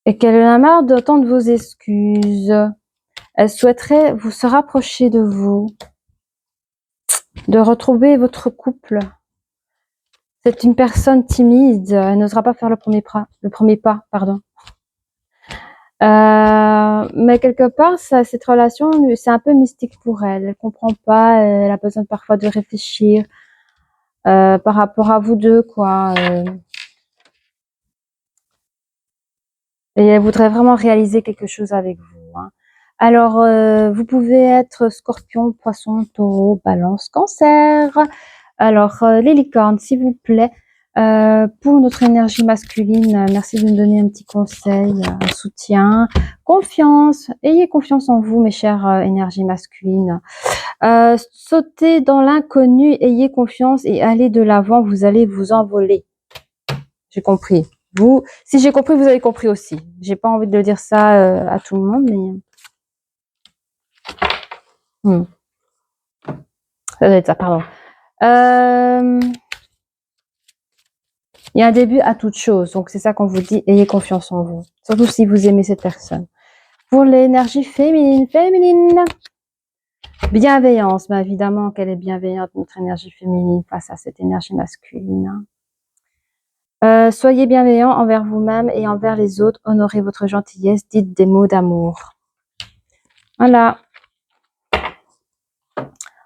Speaker 1: et qu'elle en a marre d'entendre vos excuses. Elle souhaiterait se rapprocher de vous, de retrouver votre couple. C'est une personne timide, elle n'osera pas faire le premier pas, pardon. Mais quelque part, cette relation, c'est un peu mystique pour elle. Elle comprend pas, elle a besoin parfois de réfléchir par rapport à vous deux, quoi. Et elle voudrait vraiment réaliser quelque chose avec vous, hein. Alors, vous pouvez être Scorpion, Poisson, Taureau, Balance, Cancer. Alors, les licornes, s'il vous plaît, pour notre énergie masculine, merci de nous donner un petit conseil, un soutien, confiance. Ayez confiance en vous, mes chères énergies masculines. Sautez dans l'inconnu, ayez confiance et allez de l'avant, vous allez vous envoler. J'ai compris. Vous, si j'ai compris, vous avez compris aussi. J'ai pas envie de dire ça à tout le monde, mais ça doit être ça, pardon. Il y a un début à toute chose, donc c'est ça qu'on vous dit, ayez confiance en vous, surtout si vous aimez cette personne. Pour l'énergie féminine, bienveillance, mais évidemment qu'elle est bienveillante, notre énergie féminine face à cette énergie masculine. Soyez bienveillant envers vous-même et envers les autres, honorez votre gentillesse, dites des mots d'amour. Voilà.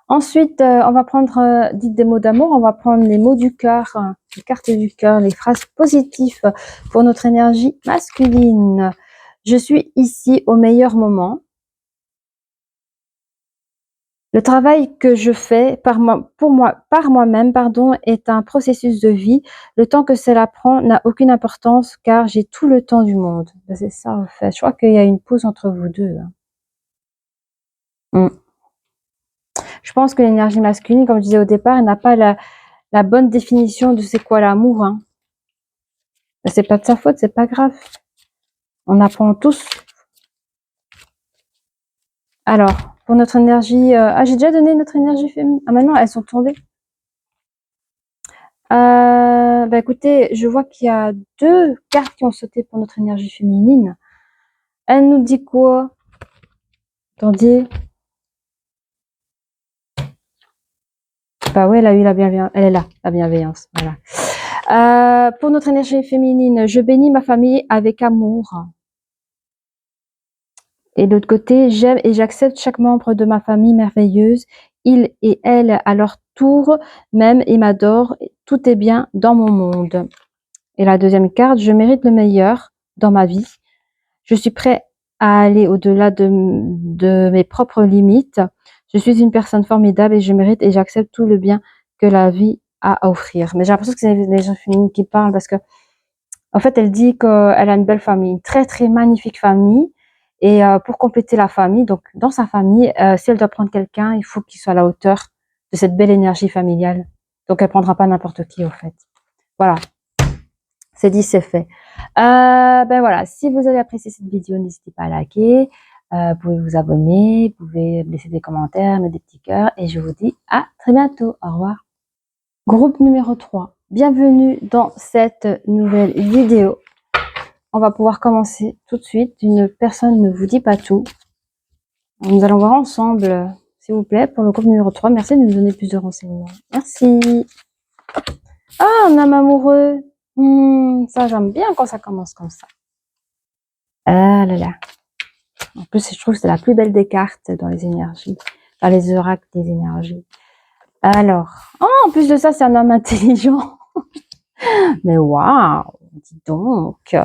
Speaker 1: Ensuite, on va prendre, dites des mots d'amour, on va prendre les mots du cœur, les cartes du cœur, les phrases positives pour notre énergie masculine. Je suis ici au meilleur moment. Le travail que je fais par moi-même, est un processus de vie. Le temps que cela prend n'a aucune importance car j'ai tout le temps du monde. C'est ça, en fait. Je crois qu'il y a une pause entre vous deux. Je pense que l'énergie masculine, comme je disais au départ, elle n'a pas la bonne définition de c'est quoi l'amour. Hein. C'est pas de sa faute, c'est pas grave. On apprend tous. Alors, pour notre énergie... j'ai déjà donné notre énergie féminine. Ah, maintenant, elles sont tombées. Écoutez, je vois qu'il y a 2 cartes qui ont sauté pour notre énergie féminine. Elle nous dit quoi? Attendez. Bah ouais, elle a eu la bienveillance. Elle est là, la bienveillance. Voilà. Pour notre énergie féminine, je bénis ma famille avec amour. Et de l'autre côté, j'aime et j'accepte chaque membre de ma famille merveilleuse. Ils et elles, à leur tour, m'aiment et m'adorent. Tout est bien dans mon monde. Et la deuxième carte, je mérite le meilleur dans ma vie. Je suis prêt à aller au-delà de mes propres limites. Je suis une personne formidable et je mérite et j'accepte tout le bien que la vie a à offrir. Mais j'ai l'impression que c'est les gens féminines qui parlent parce que, en fait, elle dit qu'elle a une belle famille, une très très magnifique famille. Et pour compléter la famille, donc dans sa famille, si elle doit prendre quelqu'un, il faut qu'il soit à la hauteur de cette belle énergie familiale. Donc elle prendra pas n'importe qui, au fait. Voilà. C'est dit, c'est fait. Voilà, si vous avez apprécié cette vidéo, n'hésitez pas à liker, vous pouvez vous abonner, vous pouvez laisser des commentaires, mettre des petits cœurs, et je vous dis à très bientôt. Au revoir. Groupe numéro 3. Bienvenue dans cette nouvelle vidéo. On va pouvoir commencer tout de suite. Une personne ne vous dit pas tout. Nous allons voir ensemble, s'il vous plaît, pour le groupe numéro 3. Merci de nous donner plus de renseignements. Merci. Ah, un homme amoureux. Ça, j'aime bien quand ça commence comme ça. Ah là là. En plus, je trouve que c'est la plus belle des cartes dans les énergies. Dans les oracles des énergies. Alors. Oh, en plus de ça, c'est un homme intelligent. Mais waouh. Dis donc.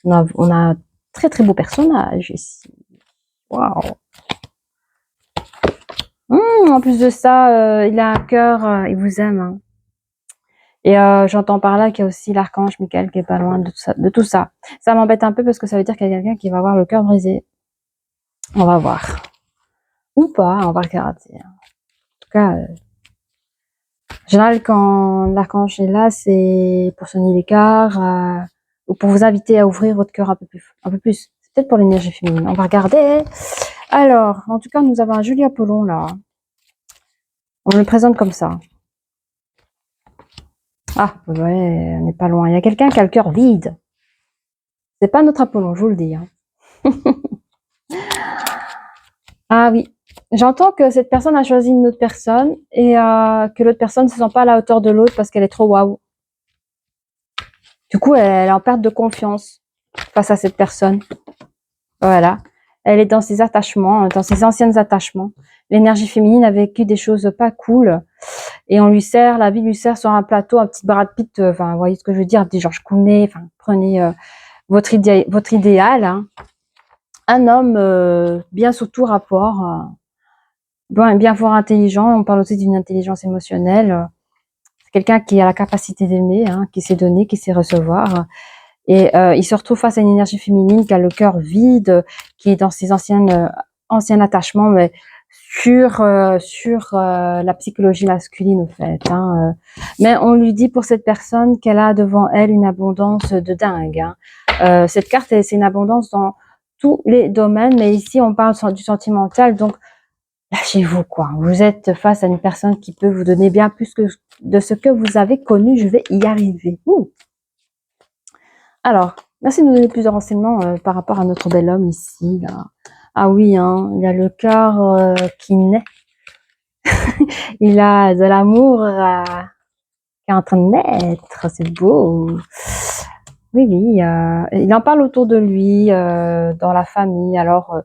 Speaker 1: On a un très très beau personnage ici. Waouh. En plus de ça, il a un cœur, il vous aime. Hein. Et j'entends par là qu'il y a aussi l'archange Michael qui est pas loin de tout ça. Ça m'embête un peu parce que ça veut dire qu'il y a quelqu'un qui va avoir le cœur brisé. On va voir. Ou pas, on va regarder. En tout cas, en général, quand l'archange est là, c'est pour sonner l'écart ou pour vous inviter à ouvrir votre cœur un peu plus. C'est peut-être pour l'énergie féminine. On va regarder. Alors, en tout cas, nous avons un joli Apollon là. On le présente comme ça. Ah, ouais, on n'est pas loin. Il y a quelqu'un qui a le cœur vide. C'est pas notre Apollon, je vous le dis. Hein. Ah oui. J'entends que cette personne a choisi une autre personne et que l'autre personne ne se sent pas à la hauteur de l'autre parce qu'elle est trop waouh. Du coup, elle est en perte de confiance face à cette personne. Voilà. Elle est dans ses attachements, dans ses anciens attachements. L'énergie féminine a vécu des choses pas cool. Et on lui sert, la vie lui sert sur un plateau, un petit Brad Pitt, enfin, vous voyez ce que je veux dire, un petit George Clooney, enfin, prenez votre idéal, hein. Un homme bien sous tout rapport, bien fort intelligent, on parle aussi d'une intelligence émotionnelle, c'est quelqu'un qui a la capacité d'aimer, hein, qui sait donner, qui sait recevoir, et il se retrouve face à une énergie féminine qui a le cœur vide, qui est dans ses anciens attachements, mais sur la psychologie masculine au fait, hein. Mais on lui dit pour cette personne qu'elle a devant elle une abondance de dingue, hein. Cette carte, c'est une abondance dans tous les domaines, mais ici on parle du sentimental, donc lâchez-vous quoi. Vous êtes face à une personne qui peut vous donner bien plus que de ce que vous avez connu. Je vais y arriver. Ouh. Alors, merci de nous donner plus de renseignements par rapport à notre bel homme ici. Là. Ah oui, hein, il a le cœur qui naît. Il a de l'amour qui est en train de naître. C'est beau. Oui, oui. Il en parle autour de lui, dans la famille. Alors,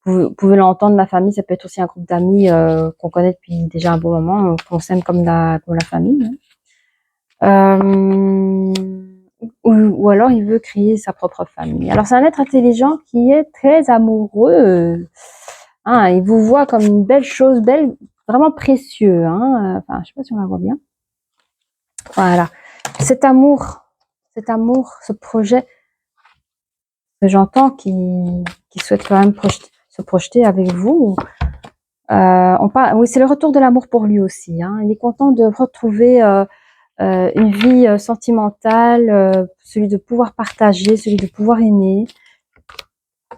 Speaker 1: vous pouvez l'entendre, la famille, ça peut être aussi un groupe d'amis qu'on connaît depuis déjà un bon moment, qu'on s'aime comme la famille. Euh, ou alors il veut créer sa propre famille. Alors c'est un être intelligent qui est très amoureux. Hein, il vous voit comme une belle chose, belle, vraiment précieux. Hein. Enfin, je sais pas si on la voit bien. Voilà. Cet amour, ce projet que j'entends qui souhaite quand même se projeter avec vous. Oui, c'est le retour de l'amour pour lui aussi. Hein. Il est content de retrouver une vie sentimentale, celui de pouvoir partager, celui de pouvoir aimer.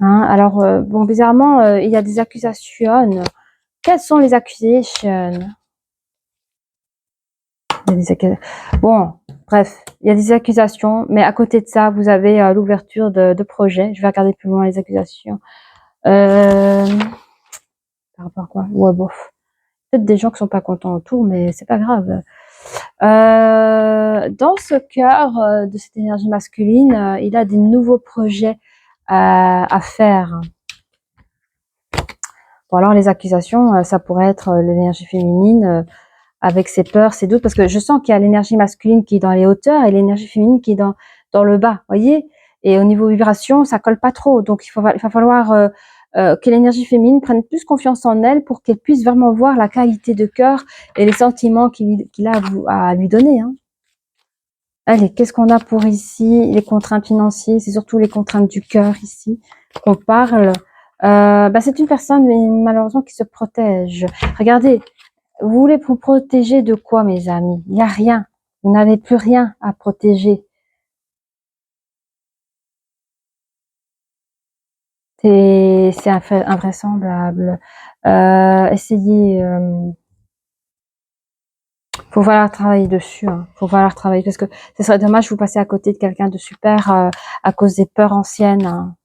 Speaker 1: Hein. Alors, bon, bizarrement, il y a des accusations. Quelles sont les accusations? Bon, bref, il y a des accusations, mais à côté de ça, vous avez l'ouverture de projets. Je vais regarder plus loin les accusations. Par rapport à quoi? Ouais, bof. Peut-être des gens qui sont pas contents autour, mais c'est pas grave. Dans ce cœur de cette énergie masculine, il a des nouveaux projets à faire. Bon, alors les accusations, ça pourrait être l'énergie féminine avec ses peurs, ses doutes, parce que je sens qu'il y a l'énergie masculine qui est dans les hauteurs et l'énergie féminine qui est dans le bas, voyez. Et au niveau vibration, ça colle pas trop, donc il va falloir que l'énergie féminine prenne plus confiance en elle pour qu'elle puisse vraiment voir la qualité de cœur et les sentiments qu'il a à lui donner. Hein. Allez, qu'est-ce qu'on a pour ici? Les contraintes financières, c'est surtout les contraintes du cœur ici qu'on parle. C'est une personne, mais malheureusement, qui se protège. Regardez, vous voulez vous protéger de quoi, mes amis? Il n'y a rien. Vous n'avez plus rien à protéger. C'est invraisemblable. Essayez. Faut falloir travailler dessus. Hein. Faut falloir travailler parce que ce serait dommage vous passer à côté de quelqu'un de super à cause des peurs anciennes. Hein.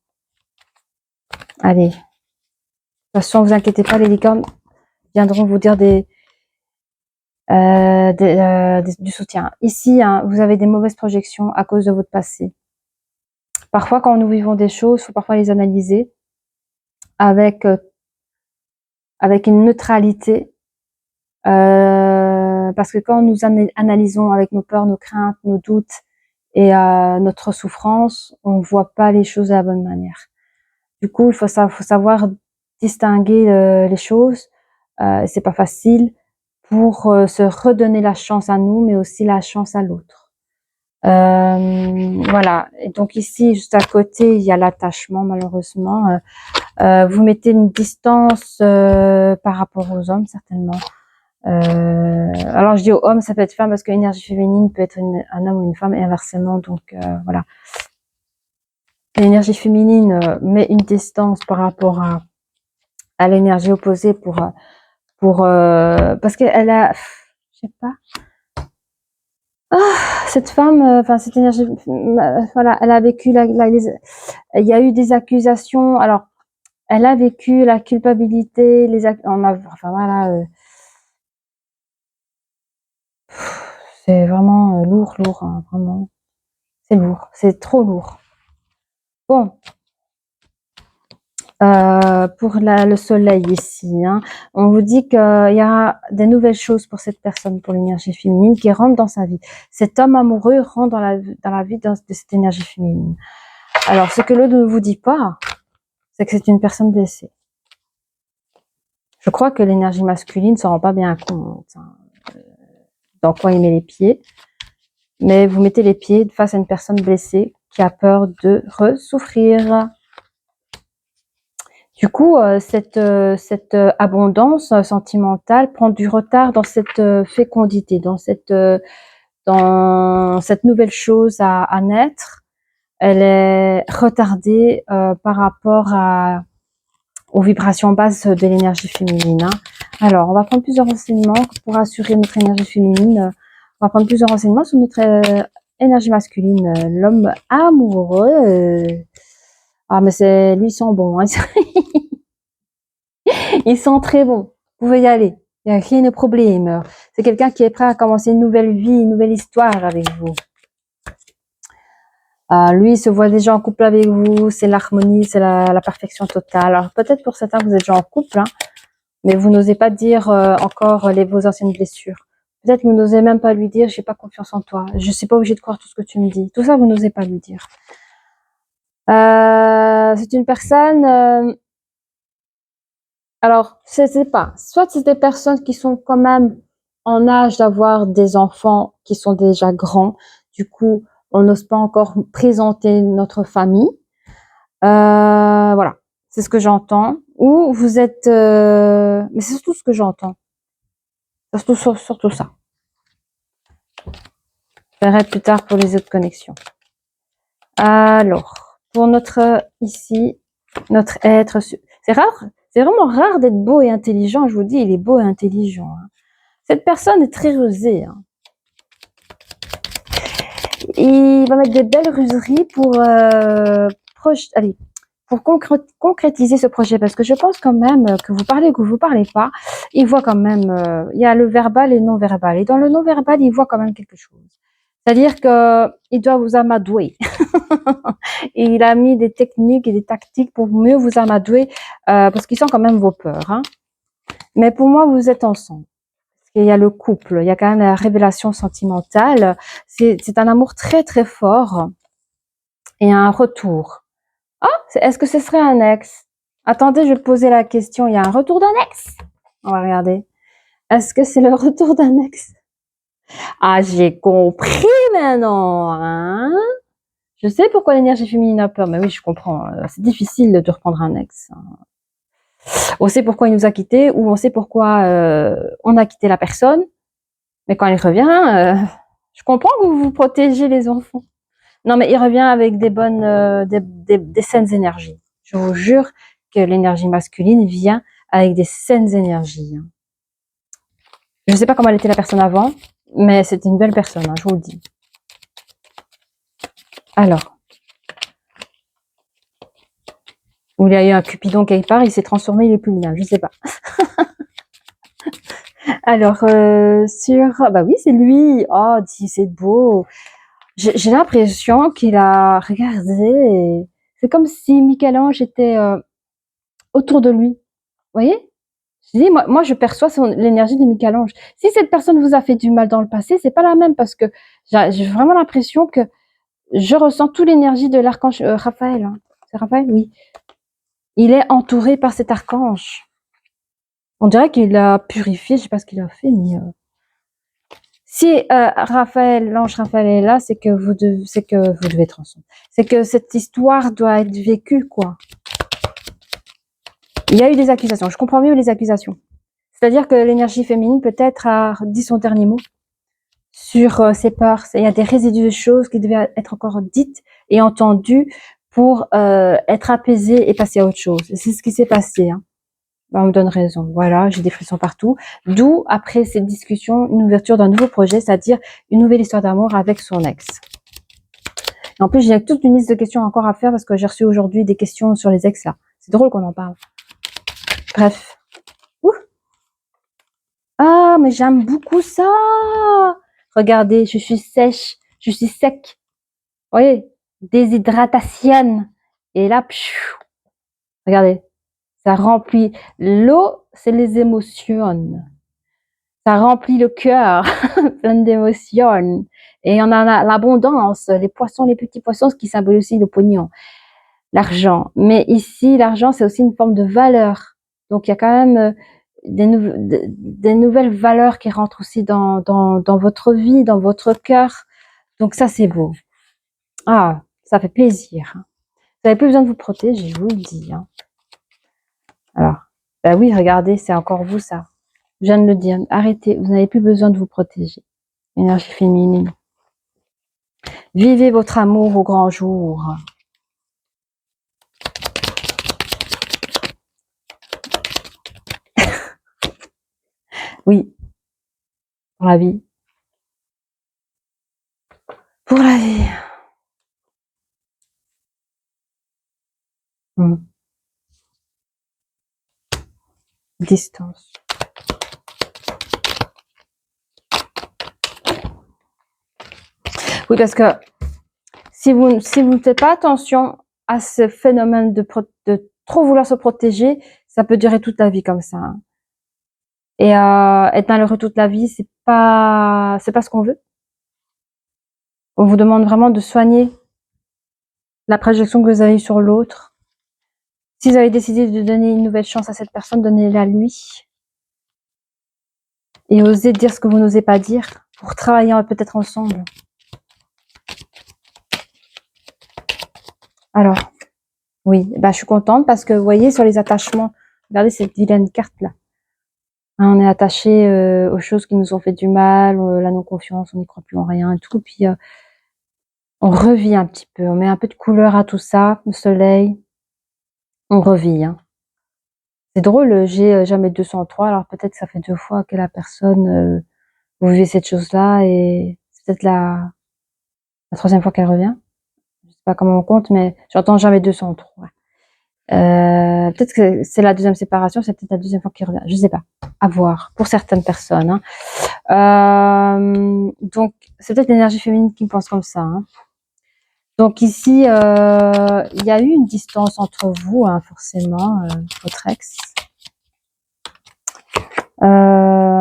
Speaker 1: Allez. De toute façon, vous inquiétez pas, les licornes viendront vous dire du soutien. Ici, hein, vous avez des mauvaises projections à cause de votre passé. Parfois, quand nous vivons des choses, il faut parfois les analyser avec une neutralité. Parce que quand nous analysons avec nos peurs, nos craintes, nos doutes et notre souffrance, on voit pas les choses de la bonne manière. Du coup, il faut savoir distinguer les choses. C'est pas facile pour se redonner la chance à nous, mais aussi la chance à l'autre. Voilà. Et donc ici, juste à côté, il y a l'attachement, malheureusement. Vous mettez une distance par rapport aux hommes, certainement. Alors je dis aux hommes, ça peut être femme parce que l'énergie féminine peut être un homme ou une femme et inversement. Donc voilà. L'énergie féminine met une distance par rapport à l'énergie opposée parce qu'elle a, je sais pas. Cette femme, cette énergie, voilà, elle a vécu il y a eu des accusations. Alors, elle a vécu la culpabilité, enfin voilà. C'est vraiment lourd, hein, vraiment. C'est lourd, c'est trop lourd. Bon, Pour le soleil ici, hein. On vous dit qu'il y a des nouvelles choses pour cette personne, pour l'énergie féminine, qui rentre dans sa vie. Cet homme amoureux rentre dans la vie de cette énergie féminine. Alors, ce que l'autre ne vous dit pas, c'est que c'est une personne blessée. Je crois que l'énergie masculine ne s'en rend pas bien compte, hein, dans quoi il met les pieds. Mais vous mettez les pieds face à une personne blessée qui a peur de ressouffrir. Du coup, cette abondance sentimentale prend du retard dans cette fécondité, dans cette nouvelle chose à naître. Elle est retardée par rapport aux vibrations basses de l'énergie féminine, hein. Alors, on va prendre plusieurs renseignements pour assurer notre énergie féminine. On va prendre plusieurs renseignements sur notre énergie masculine. L'homme amoureux. Ah, mais lui, ils sont bons, hein. Ils sont très bons. Vous pouvez y aller. Il n'y a rien de problème. C'est quelqu'un qui est prêt à commencer une nouvelle vie, une nouvelle histoire avec vous. Lui, il se voit déjà en couple avec vous. C'est l'harmonie, c'est la perfection totale. Alors, peut-être pour certains, vous êtes déjà en couple, hein, mais vous n'osez pas dire encore vos anciennes blessures. Peut-être que vous n'osez même pas lui dire, j'ai pas confiance en toi. Je suis pas obligée de croire tout ce que tu me dis. Tout ça, vous n'osez pas lui dire. C'est une personne... alors, je sais pas. Soit c'est des personnes qui sont quand même en âge d'avoir des enfants qui sont déjà grands. Du coup, on n'ose pas encore présenter notre famille. Voilà, c'est ce que j'entends. Ou vous êtes... mais c'est surtout ce que j'entends. Surtout ça. Je verrai plus tard pour les autres connexions. Alors, pour notre être... C'est rare. C'est vraiment rare d'être beau et intelligent. Je vous dis, il est beau et intelligent, hein. Cette personne est très rusée, hein. Il va mettre des belles ruseries pour concrétiser ce projet, parce que je pense quand même que vous parlez ou que vous parlez pas, il voit quand même, il y a le verbal et le non-verbal. Et dans le non-verbal, il voit quand même quelque chose. C'est-à-dire que il doit vous amadouer. Et il a mis des techniques et des tactiques pour mieux vous amadouer, parce qu'ils sont quand même vos peurs, hein. Mais pour moi, vous êtes ensemble. Il y a le couple, il y a quand même la révélation sentimentale. C'est un amour très très fort et un retour. Ah, est-ce que ce serait un ex? Attendez, je vais te poser la question. Il y a un retour d'un ex? On va regarder. Est-ce que c'est le retour d'un ex? Ah, j'ai compris maintenant, hein? Je sais pourquoi l'énergie féminine a peur, mais oui, je comprends. C'est difficile de reprendre un ex. On sait pourquoi il nous a quittés, ou on sait pourquoi on a quitté la personne. Mais quand il revient, je comprends que vous protégez les enfants. Non, mais il revient avec des bonnes, des saines énergies. Je vous jure que l'énergie masculine vient avec des saines énergies. Je ne sais pas comment elle était la personne avant, mais c'était une belle personne, hein, je vous le dis. Alors, où il y a eu un Cupidon quelque part, il s'est transformé, il est plus là, je sais pas. Alors, bah oui, c'est lui. Oh, c'est beau. J'ai l'impression qu'il a regardé. C'est comme si Michel-Ange était autour de lui. Vous voyez? Je dis, moi, je perçois l'énergie de Michel-Ange. Si cette personne vous a fait du mal dans le passé, c'est pas la même, parce que j'ai vraiment l'impression que je ressens toute l'énergie de l'archange Raphaël, hein. C'est Raphaël? Oui. Il est entouré par cet archange. On dirait qu'il a purifié, je sais pas ce qu'il a fait, mais si l'ange Raphaël est là, c'est que vous devez être ensemble. C'est que cette histoire doit être vécue, quoi. Il y a eu des accusations. Je comprends mieux les accusations. C'est-à-dire que l'énergie féminine peut-être a dit son dernier mot sur ses peurs. Il y a des résidus de choses qui devaient être encore dites et entendues pour être apaisées et passer à autre chose. C'est ce qui s'est passé, hein. On me donne raison. Voilà, j'ai des frissons partout. D'où, après cette discussion, une ouverture d'un nouveau projet, c'est-à-dire une nouvelle histoire d'amour avec son ex. Et en plus, j'ai toute une liste de questions encore à faire, parce que j'ai reçu aujourd'hui des questions sur les ex là. C'est drôle qu'on en parle. Bref. Ouh. Ah, mais j'aime beaucoup ça. Regardez, je suis sèche, je suis sec. Vous voyez, déshydratation. Et là, pfiou. Regardez, Ça remplit l'eau, c'est les émotions. Ça remplit le cœur, plein d'émotions. Et on a l'abondance, les poissons, les petits poissons, ce qui symbolise aussi le pognon, l'argent. Mais ici, l'argent, c'est aussi une forme de valeur. Donc, il y a quand même des nouvelles valeurs qui rentrent aussi dans votre vie, dans votre cœur. Donc, ça, c'est beau. Ah, ça fait plaisir. Vous n'avez plus besoin de vous protéger, je vous le dis. Alors, bah oui, regardez, c'est encore vous, ça. Je viens de le dire. Arrêtez, vous n'avez plus besoin de vous protéger. Énergie féminine. Vivez votre amour au grand jour. Oui, pour la vie. Pour la vie. Distance. Oui, parce que si vous ne faites pas attention à ce phénomène de trop vouloir se protéger, ça peut durer toute la vie comme ça. Et être malheureux toute la vie, c'est pas ce qu'on veut. On vous demande vraiment de soigner la projection que vous avez sur l'autre. Si vous avez décidé de donner une nouvelle chance à cette personne, donnez-la lui. Et osez dire ce que vous n'osez pas dire pour travailler peut-être ensemble. Alors, oui, bah, je suis contente parce que vous voyez sur les attachements, regardez cette vilaine carte là. Hein, on est attaché aux choses qui nous ont fait du mal, la non-confiance, on n'y croit plus en rien et tout. Puis on revit un petit peu, on met un peu de couleur à tout ça, le soleil, on revit. Hein. C'est drôle, j'ai jamais 203, alors peut-être que ça fait 2 fois que la personne, vous vivez cette chose-là et c'est peut-être la 3e fois qu'elle revient. Je sais pas comment on compte, mais j'entends jamais 203. Peut-être que c'est la 2e séparation, c'est peut-être la 2e fois qu'il revient. Je sais pas. À voir. Pour certaines personnes. Hein. Donc, c'est peut-être l'énergie féminine qui me pense comme ça. Hein. Donc ici, il y a eu une distance entre vous, hein, forcément, votre ex.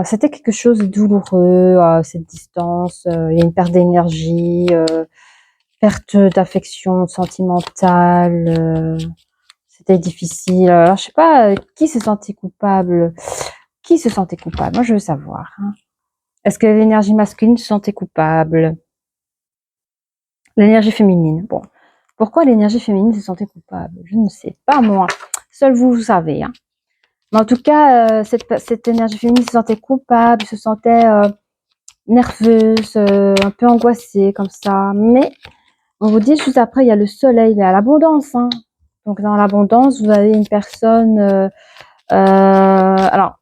Speaker 1: C'était quelque chose de douloureux, cette distance. Il y a une perte d'énergie, perte d'affection sentimentale. C'était difficile. Alors, je sais pas, qui se sentait coupable? Qui se sentait coupable? Moi, je veux savoir. Hein. Est-ce que l'énergie masculine se sentait coupable? L'énergie féminine. Bon. Pourquoi l'énergie féminine se sentait coupable? Je ne sais pas, moi. Seul vous, vous savez. Hein. Mais en tout cas, cette énergie féminine se sentait coupable, se sentait nerveuse, un peu angoissée, comme ça. Mais, on vous dit, juste après, il y a le soleil, il y a l'abondance. Hein. Donc, dans l'abondance, vous avez une personne... alors,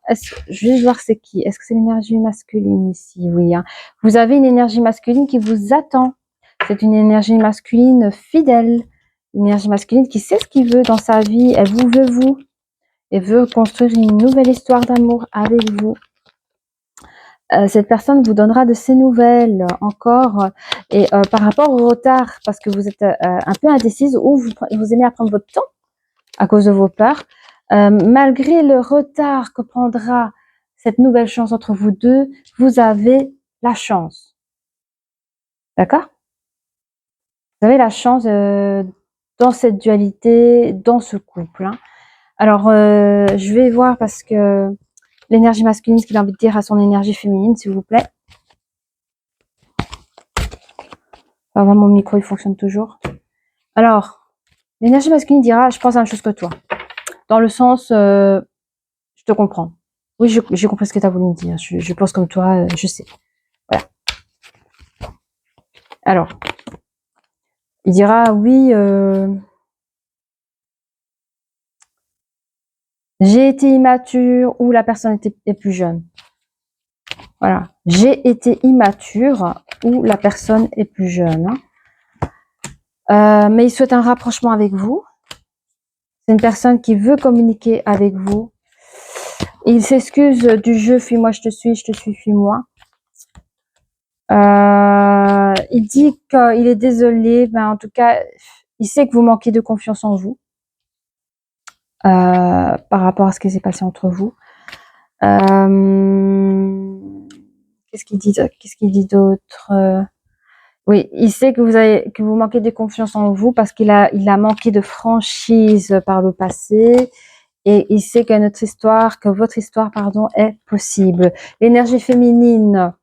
Speaker 1: je vais voir c'est qui. Est-ce que c'est l'énergie masculine ici? Oui. Hein. Vous avez une énergie masculine qui vous attend. C'est une énergie masculine fidèle. Une énergie masculine qui sait ce qu'il veut dans sa vie. Elle vous veut vous. Elle veut construire une nouvelle histoire d'amour avec vous. Cette personne vous donnera de ses nouvelles encore. Et par rapport au retard, parce que vous êtes un peu indécise ou vous aimez à prendre votre temps à cause de vos peurs, malgré le retard que prendra cette nouvelle chance entre vous deux, vous avez la chance. D'accord? Vous avez la chance dans cette dualité, dans ce couple. Hein. Alors, je vais voir parce que l'énergie masculine, ce qu'il a envie de dire à son énergie féminine, s'il vous plaît. Enfin, mon micro, il fonctionne toujours. Alors, l'énergie masculine dira, je pense à la même chose que toi. Dans le sens, je te comprends. Oui, j'ai compris ce que tu as voulu me dire. Je pense comme toi, je sais. Voilà. Alors, il dira, oui, j'ai été immature ou la personne est plus jeune. Voilà. J'ai été immature ou la personne est plus jeune. Mais il souhaite un rapprochement avec vous. C'est une personne qui veut communiquer avec vous. Il s'excuse du jeu, fuis-moi, je te suis, fuis-moi. Il dit qu'il est désolé, ben en tout cas, il sait que vous manquez de confiance en vous. par rapport à ce qui s'est passé entre vous. Qu'est-ce qu'il dit d'autre? Oui, il sait que vous manquez de confiance en vous parce qu'il a manqué de franchise par le passé. Et il sait que votre histoire, pardon, est possible. L'énergie féminine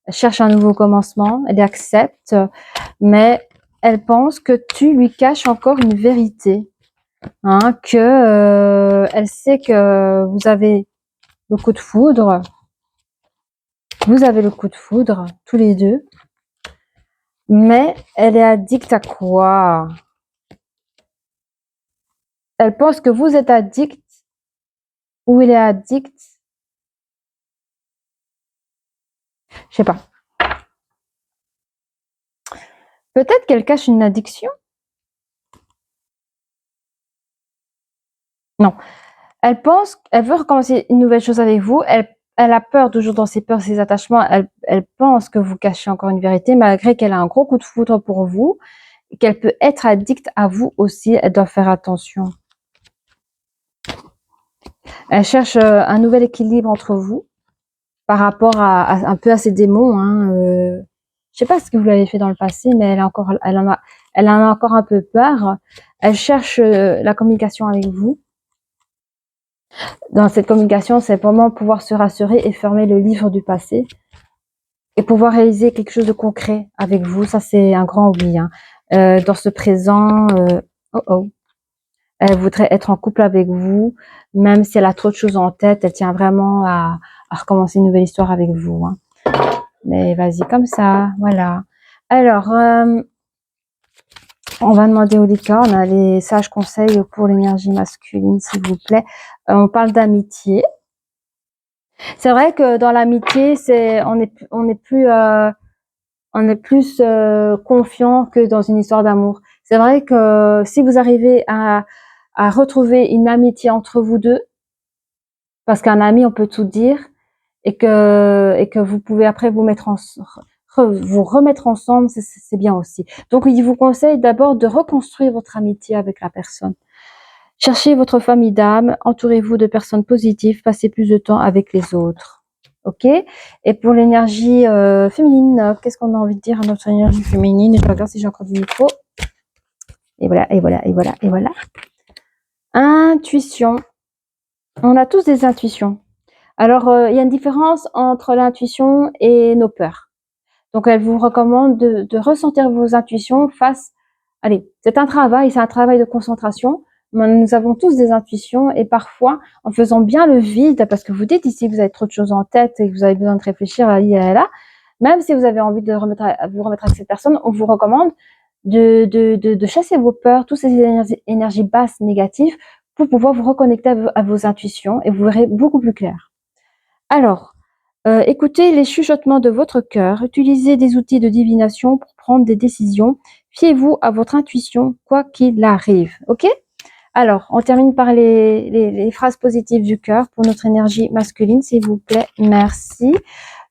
Speaker 1: cherche un nouveau commencement, elle accepte, mais elle pense que tu lui caches encore une vérité, hein, elle sait que vous avez le coup de foudre, tous les deux, mais elle est addict à quoi? Elle pense que vous êtes addict ou il est addict, je sais pas. Peut-être qu'elle cache une addiction. Non. Elle veut recommencer une nouvelle chose avec vous. Elle a peur, toujours dans ses peurs, ses attachements. Elle pense que vous cachez encore une vérité, malgré qu'elle a un gros coup de foudre pour vous, qu'elle peut être addicte à vous aussi. Elle doit faire attention. Elle cherche un nouvel équilibre entre vous par rapport un peu à ses démons. Hein. Je sais pas ce que vous l'avez fait dans le passé, mais elle en a encore un peu peur. Elle cherche la communication avec vous. Dans cette communication, c'est vraiment pouvoir se rassurer et fermer le livre du passé et pouvoir réaliser quelque chose de concret avec vous. Ça, c'est un grand oui. Hein. Dans ce présent, elle voudrait être en couple avec vous, même si elle a trop de choses en tête, elle tient vraiment à recommencer une nouvelle histoire avec vous. Hein. Mais vas-y, comme ça, voilà. Alors, on va demander aux licornes, les sages conseils pour l'énergie masculine, s'il vous plaît. On parle d'amitié. C'est vrai que dans l'amitié, on est plus confiant que dans une histoire d'amour. C'est vrai que si vous arrivez à retrouver une amitié entre vous deux, parce qu'un ami, on peut tout dire, et que vous pouvez après vous remettre ensemble, c'est bien aussi. Donc, il vous conseille d'abord de reconstruire votre amitié avec la personne. Cherchez votre famille d'âme, entourez-vous de personnes positives, passez plus de temps avec les autres. Ok? Et pour l'énergie féminine, qu'est-ce qu'on a envie de dire à notre énergie féminine? Je regarde si j'ai encore du micro. Et voilà, et voilà, et voilà, et voilà. Intuition. On a tous des intuitions. Alors, il y a une différence entre l'intuition et nos peurs. Donc, elle vous recommande de ressentir vos intuitions face... Allez, c'est un travail de concentration. Nous avons tous des intuitions et parfois, en faisant bien le vide, parce que vous dites ici, vous avez trop de choses en tête et que vous avez besoin de réfléchir à là, même si vous avez envie de vous remettre avec cette personne, on vous recommande de chasser vos peurs, toutes ces énergies basses négatives, pour pouvoir vous reconnecter à vos intuitions et vous verrez beaucoup plus clair. Alors, écoutez les chuchotements de votre cœur, utilisez des outils de divination pour prendre des décisions, fiez-vous à votre intuition, quoi qu'il arrive, ok? Alors, on termine par les phrases positives du cœur pour notre énergie masculine, s'il vous plaît, merci.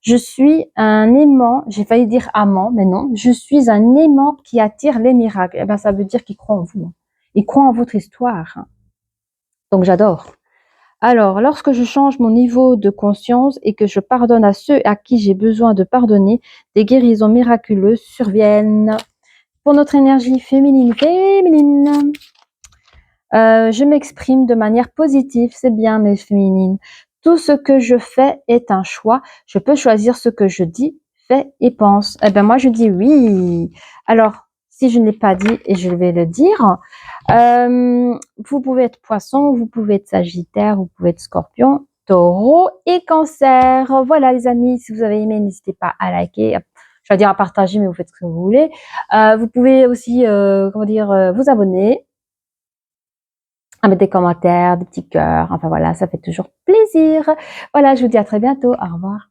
Speaker 1: Je suis un aimant, j'ai failli dire amant, mais non, je suis un aimant qui attire les miracles. Eh ben, ça veut dire qu'il croit en vous, hein. Il croit en votre histoire, hein. Donc j'adore. Alors, lorsque je change mon niveau de conscience et que je pardonne à ceux à qui j'ai besoin de pardonner, des guérisons miraculeuses surviennent. Pour notre énergie féminine, je m'exprime de manière positive, c'est bien mes féminines. Tout ce que je fais est un choix. Je peux choisir ce que je dis, fais et pense. Eh ben moi je dis oui. Alors, si je ne l'ai pas dit et je vais le dire, vous pouvez être poisson, vous pouvez être sagittaire, vous pouvez être scorpion, taureau et cancer. Voilà les amis, si vous avez aimé, n'hésitez pas à liker, je vais dire à partager, mais vous faites ce que vous voulez. Vous pouvez aussi, vous abonner, à mettre des commentaires, des petits cœurs, enfin voilà, ça fait toujours plaisir. Voilà, je vous dis à très bientôt, au revoir.